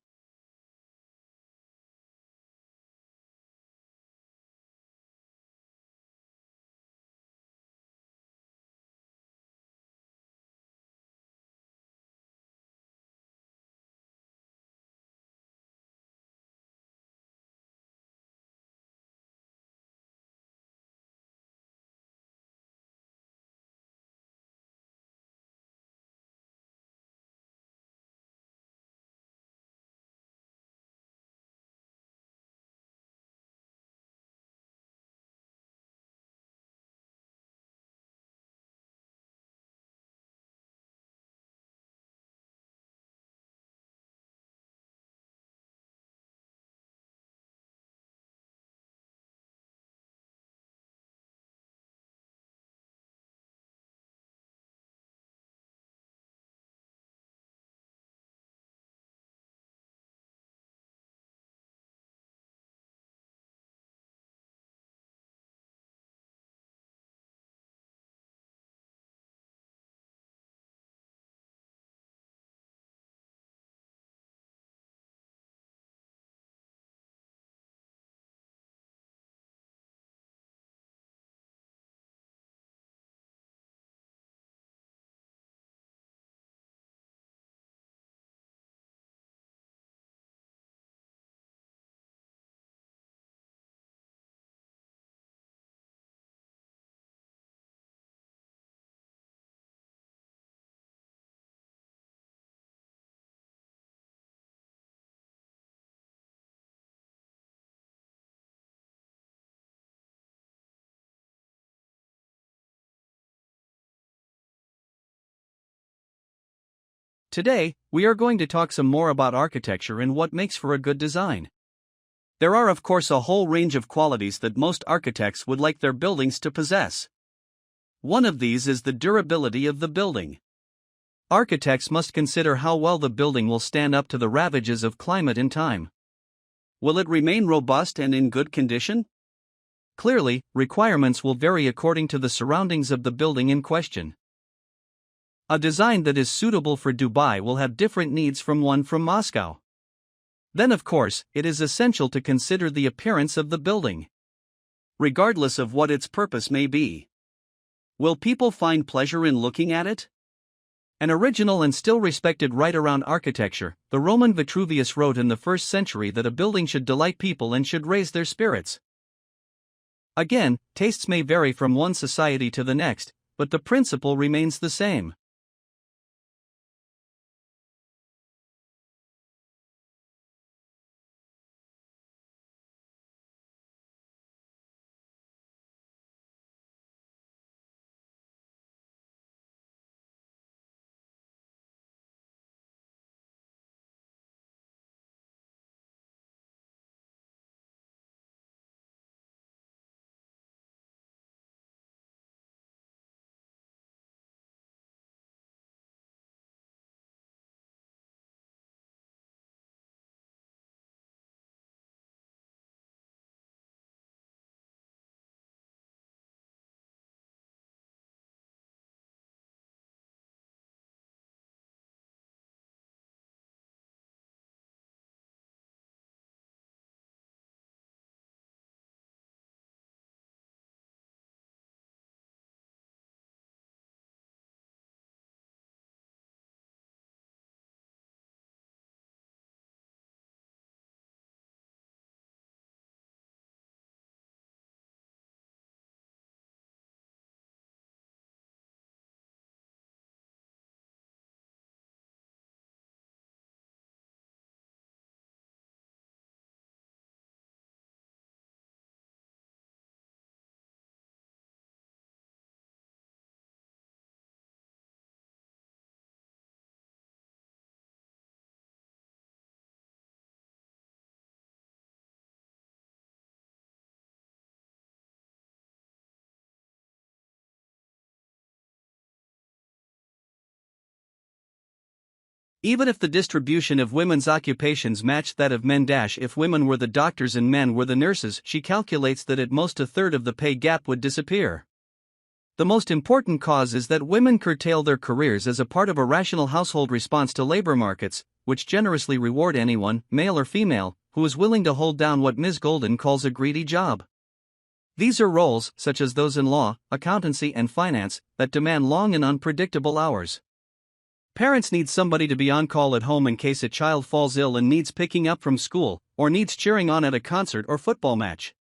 Today, we are going to talk some more about architecture and what makes for a good design. There are, of course, a whole range of qualities that most architects would like their buildings to possess. One of these is the durability of the building. Architects must consider how well the building will stand up to the ravages of climate and time. Will it remain robust and in good condition? Clearly, requirements will vary according to the surroundings of the building in question. A design that is suitable for Dubai will have different needs from one from Moscow. Then, of course, it is essential to consider the appearance of the building. Regardless of what its purpose may be. Will people find pleasure in looking at it? An original and still respected writer around architecture, the Roman Vitruvius wrote in the 1st century that a building should delight people and should raise their spirits. Again, tastes may vary from one society to the next, but the principle remains the same. Even if the distribution of women's occupations matched that of men. If women were the doctors and men were the nurses, she calculates that at most a third of the pay gap would disappear. The most important cause is that women curtail their careers as a part of a rational household response to labor markets, which generously reward anyone, male or female, who is willing to hold down what Ms. Golden calls a greedy job. These are roles, such as those in law, accountancy, and finance, that demand long and unpredictable hours. Parents need somebody to be on call at home in case a child falls ill and needs picking up from school, or needs cheering on at a concert or football match.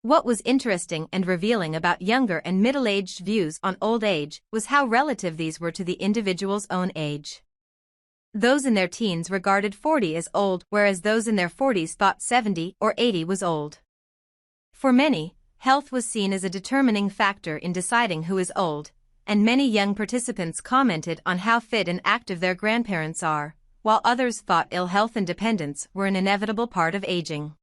What was interesting and revealing about younger and middle-aged views on old age was how relative these were to the individual's own age. Those in their teens regarded 40 as old, whereas those in their 40s thought 70 or 80 was old. For many, health was seen as a determining factor in deciding who is old, and many young participants commented on how fit and active their grandparents are, while others thought ill health and dependence were an inevitable part of aging.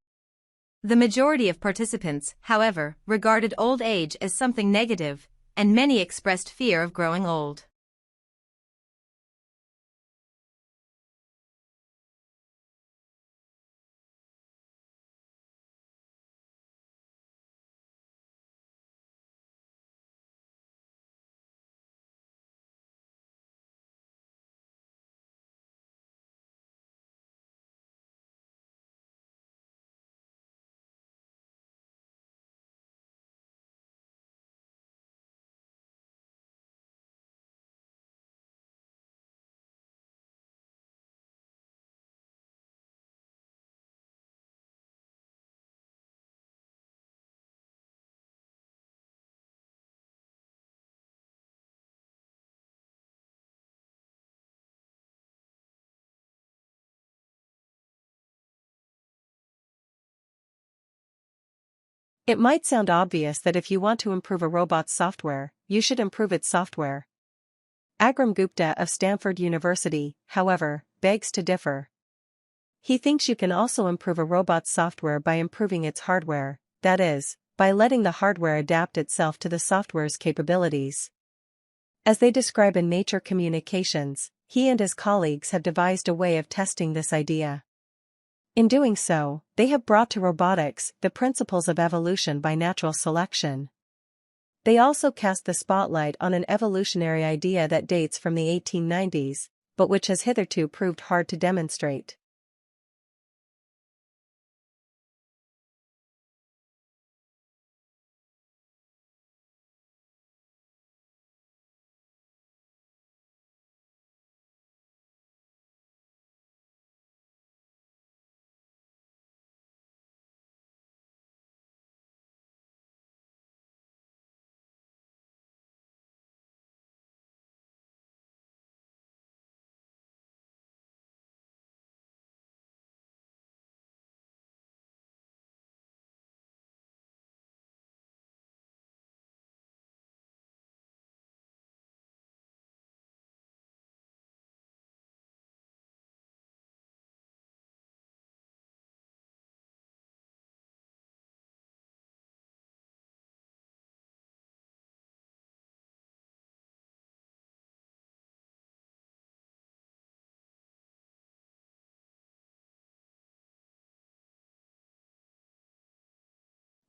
The majority of participants, however, regarded old age as something negative, and many expressed fear of growing old. It might sound obvious that if you want to improve a robot's software, you should improve its software. Agram Gupta of Stanford University, however, begs to differ. He thinks you can also improve a robot's software by improving its hardware, that is, by letting the hardware adapt itself to the software's capabilities. As they describe in Nature Communications, he and his colleagues have devised a way of testing this idea. In doing so, they have brought to robotics the principles of evolution by natural selection. They also cast the spotlight on an evolutionary idea that dates from the 1890s, but which has hitherto proved hard to demonstrate.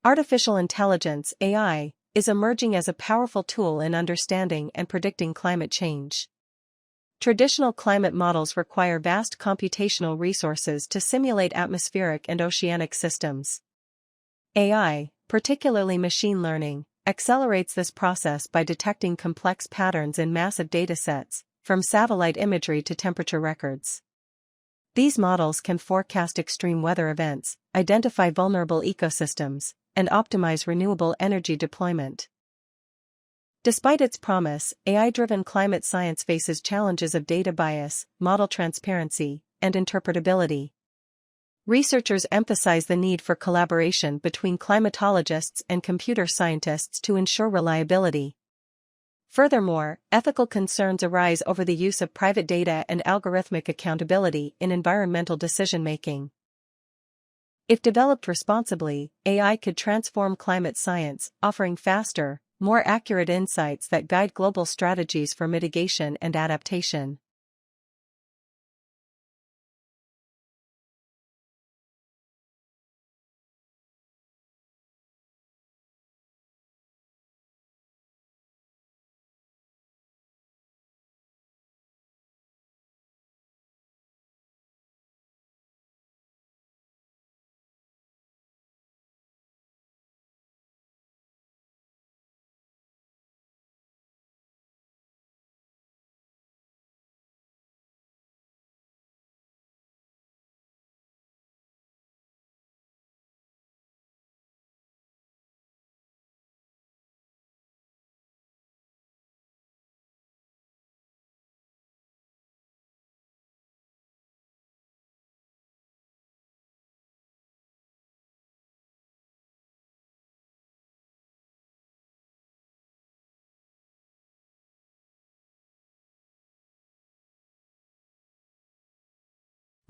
Artificial intelligence, AI, is emerging as a powerful tool in understanding and predicting climate change. Traditional climate models require vast computational resources to simulate atmospheric and oceanic systems. AI, particularly machine learning, accelerates this process by detecting complex patterns in massive datasets, from satellite imagery to temperature records. These models can forecast extreme weather events, identify vulnerable ecosystems, and optimize renewable energy deployment. Despite its promise, AI-driven climate science faces challenges of data bias, model transparency, and interpretability. Researchers emphasize the need for collaboration between climatologists and computer scientists to ensure reliability. Furthermore, ethical concerns arise over the use of private data and algorithmic accountability in environmental decision-making. If developed responsibly, AI could transform climate science, offering faster, more accurate insights that guide global strategies for mitigation and adaptation.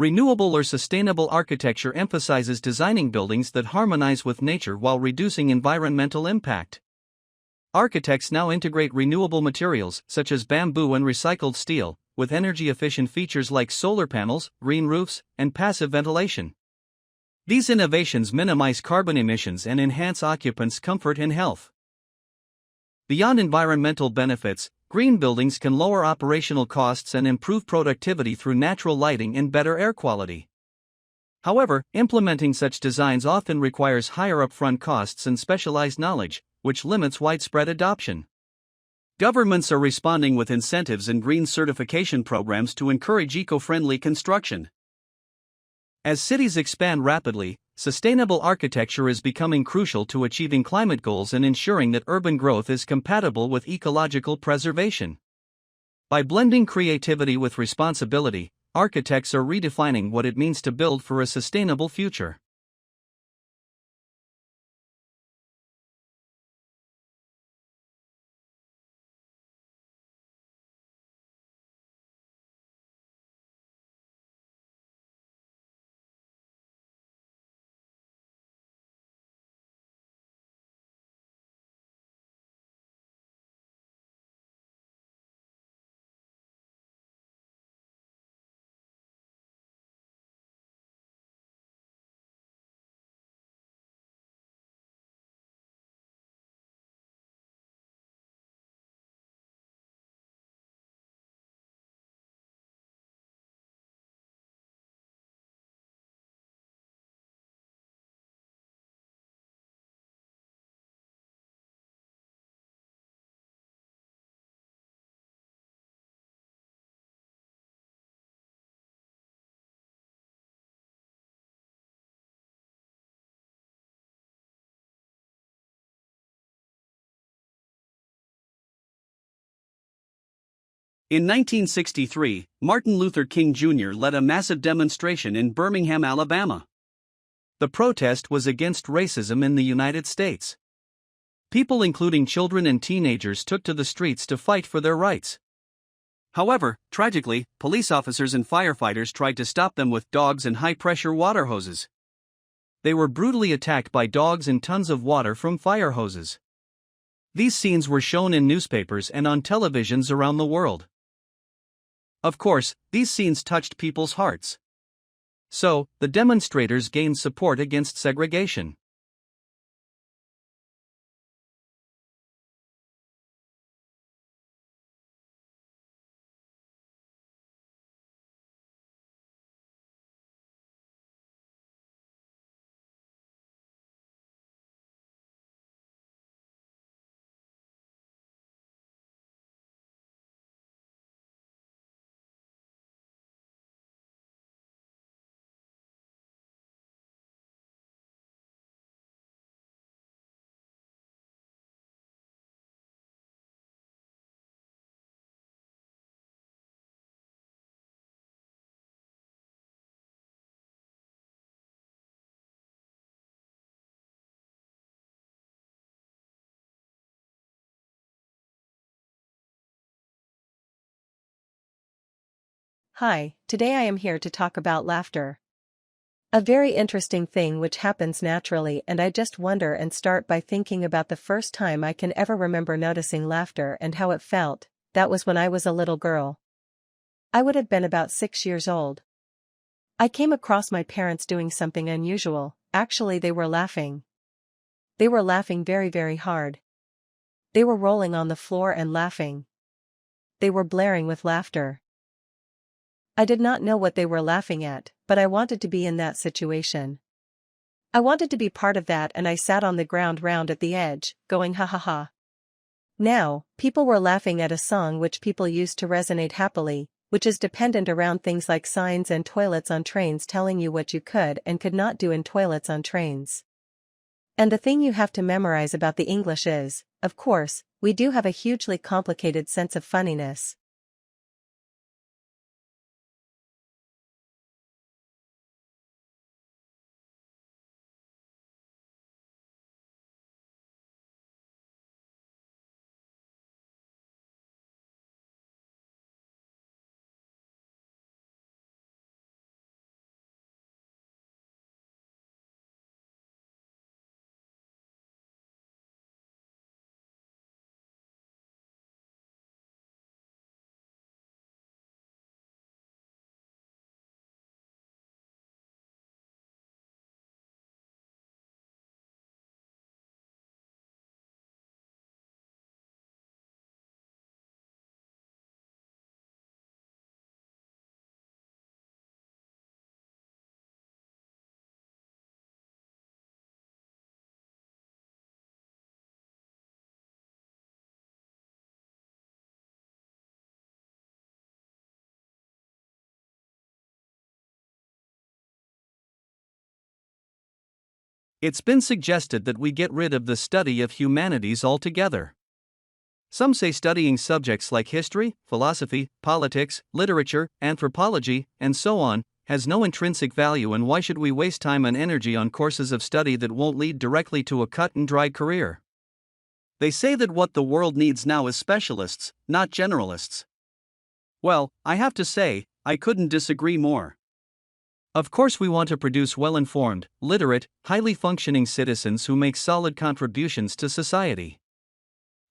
Renewable or sustainable architecture emphasizes designing buildings that harmonize with nature while reducing environmental impact. Architects now integrate renewable materials, such as bamboo and recycled steel, with energy-efficient features like solar panels, green roofs, and passive ventilation. These innovations minimize carbon emissions and enhance occupants' comfort and health. Beyond environmental benefits, green buildings can lower operational costs and improve productivity through natural lighting and better air quality. However, implementing such designs often requires higher upfront costs and specialized knowledge, which limits widespread adoption. Governments are responding with incentives and green certification programs to encourage eco-friendly construction. As cities expand rapidly, sustainable architecture is becoming crucial to achieving climate goals and ensuring that urban growth is compatible with ecological preservation. By blending creativity with responsibility, architects are redefining what it means to build for a sustainable future. In 1963, Martin Luther King Jr. led a massive demonstration in Birmingham, Alabama. The protest was against racism in the United States. People including children and teenagers took to the streets to fight for their rights. However, tragically, police officers and firefighters tried to stop them with dogs and high-pressure water hoses. They were brutally attacked by dogs and tons of water from fire hoses. These scenes were shown in newspapers and on televisions around the world. Of course, these scenes touched people's hearts. So, the demonstrators gained support against segregation. Hi, today I am here to talk about laughter. A very interesting thing which happens naturally, and I just wonder and start by thinking about the first time I can ever remember noticing laughter and how it felt. That was when I was a little girl. I would have been about 6 years old. I came across my parents doing something unusual. Actually, they were laughing. They were laughing very, very hard. They were rolling on the floor and laughing. They were blaring with laughter. I did not know what they were laughing at, but I wanted to be in that situation. I wanted to be part of that, and I sat on the ground round at the edge, going ha ha ha. Now, people were laughing at a song which people used to resonate happily, which is dependent around things like signs and toilets on trains telling you what you could and could not do in toilets on trains. And the thing you have to memorize about the English is, of course, we do have a hugely complicated sense of funniness. It's been suggested that we get rid of the study of humanities altogether. Some say studying subjects like history, philosophy, politics, literature, anthropology, and so on, has no intrinsic value, and why should we waste time and energy on courses of study that won't lead directly to a cut-and-dry career? They say that what the world needs now is specialists, not generalists. Well, I have to say, I couldn't disagree more. Of course, we want to produce well-informed, literate, highly functioning citizens who make solid contributions to society.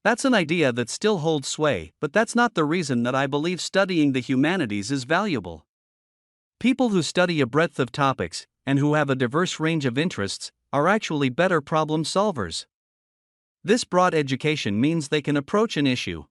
That's an idea that still holds sway, but that's not the reason that I believe studying the humanities is valuable. People who study a breadth of topics, and who have a diverse range of interests, are actually better problem solvers. This broad education means they can approach an issue.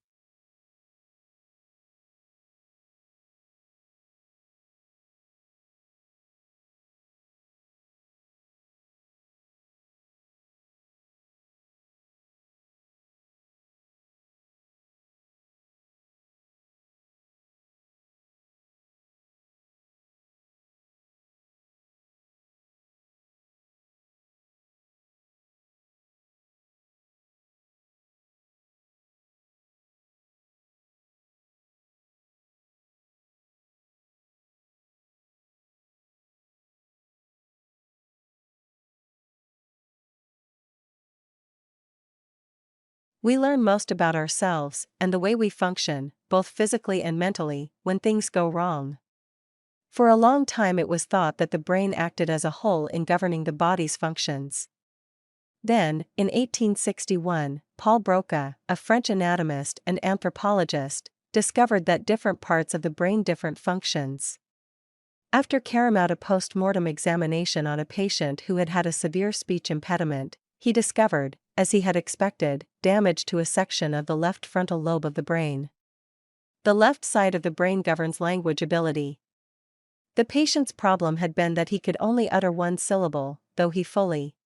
We learn most about ourselves and the way we function, both physically and mentally, when things go wrong. For a long time it was thought that the brain acted as a whole in governing the body's functions. Then, in 1861, Paul Broca, a French anatomist and anthropologist, discovered that different parts of the brain different functions. After carrying out a post-mortem examination on a patient who had had a severe speech impediment, he discovered, as he had expected, damage to a section of the left frontal lobe of the brain. The left side of the brain governs language ability. The patient's problem had been that he could only utter one syllable, though he fully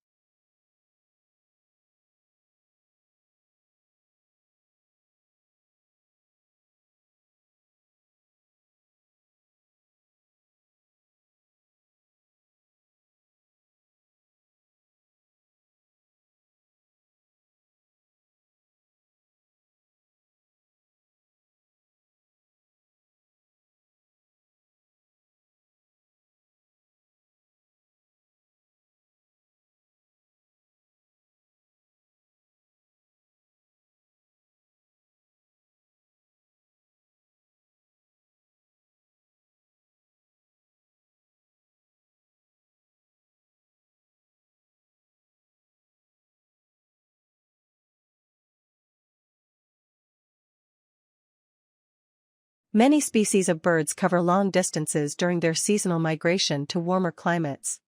Many species of birds cover long distances during their seasonal migration to warmer climates.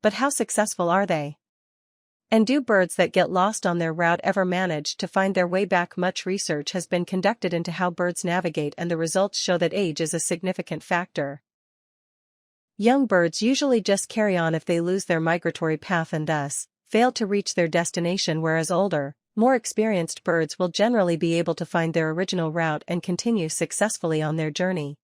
But how successful are they? And do birds that get lost on their route ever manage to find their way back? Much research has been conducted into how birds navigate, and the results show that age is a significant factor. Young birds usually just carry on if they lose their migratory path and thus fail to reach their destination, whereas older, more experienced birds will generally be able to find their original route and continue successfully on their journey.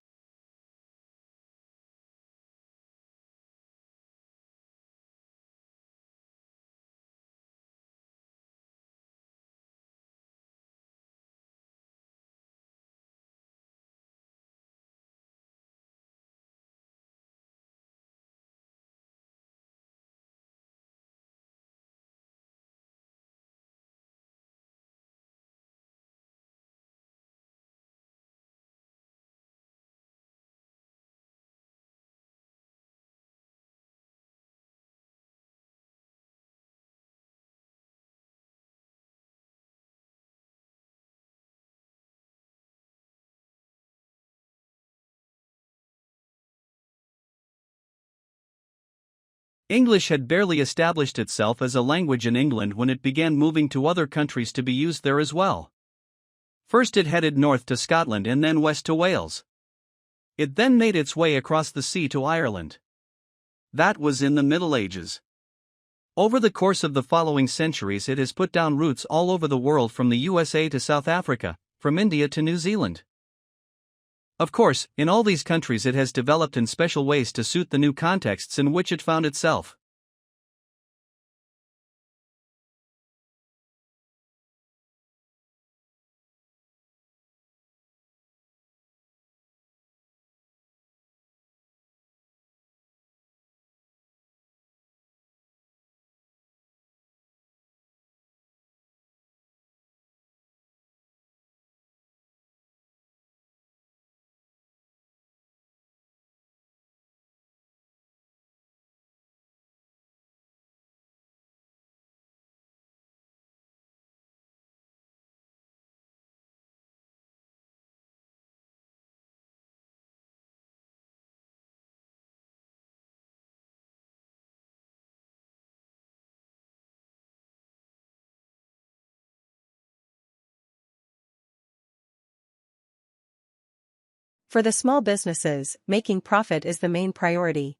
English had barely established itself as a language in England when it began moving to other countries to be used there as well. First it headed north to Scotland and then west to Wales. It then made its way across the sea to Ireland. That was in the Middle Ages. Over the course of the following centuries it has put down roots all over the world, from the USA to South Africa, from India to New Zealand. Of course, in all these countries it has developed in special ways to suit the new contexts in which it found itself. For the small businesses, making profit is the main priority.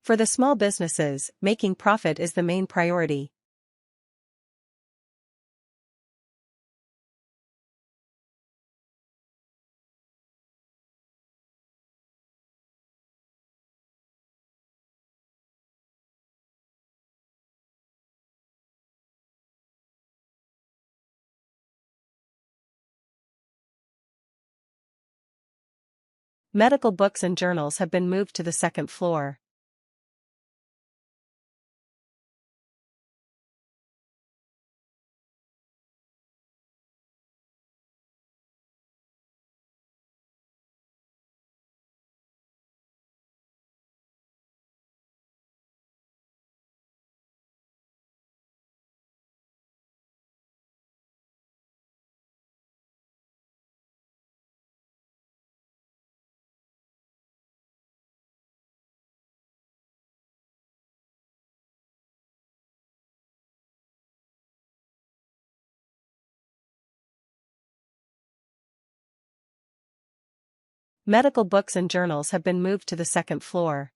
For the small businesses, making profit is the main priority. Medical books and journals have been moved to the second floor. Medical books and journals have been moved to the second floor.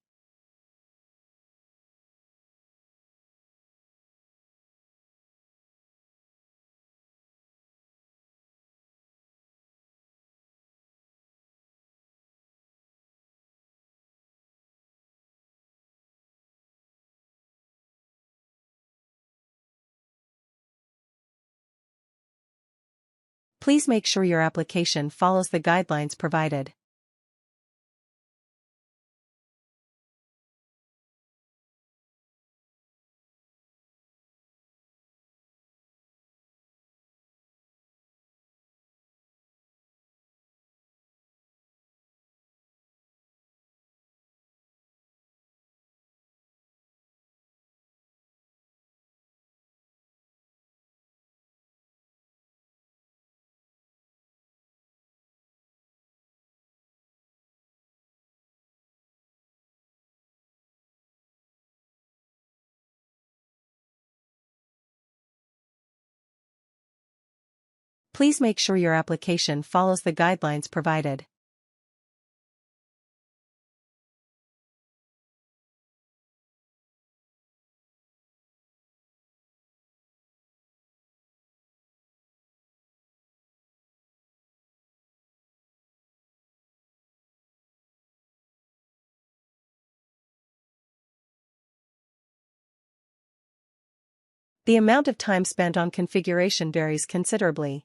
Please make sure your application follows the guidelines provided. Please make sure your application follows the guidelines provided. The amount of time spent on configuration varies considerably.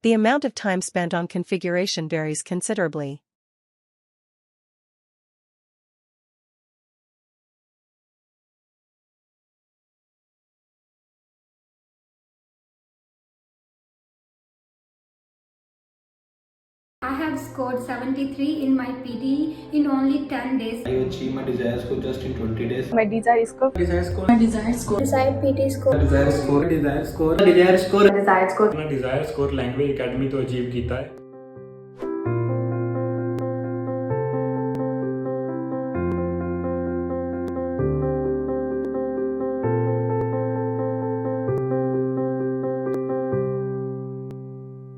The amount of time spent on configuration varies considerably. I have scored 73 in my PTE in only 10 days. I achieved my desired score just in 20 days. My desired score. Desired PT score. Desired score. Desired score. Desired score. Desired score. अपना Dzire score language academy तो achieve किया है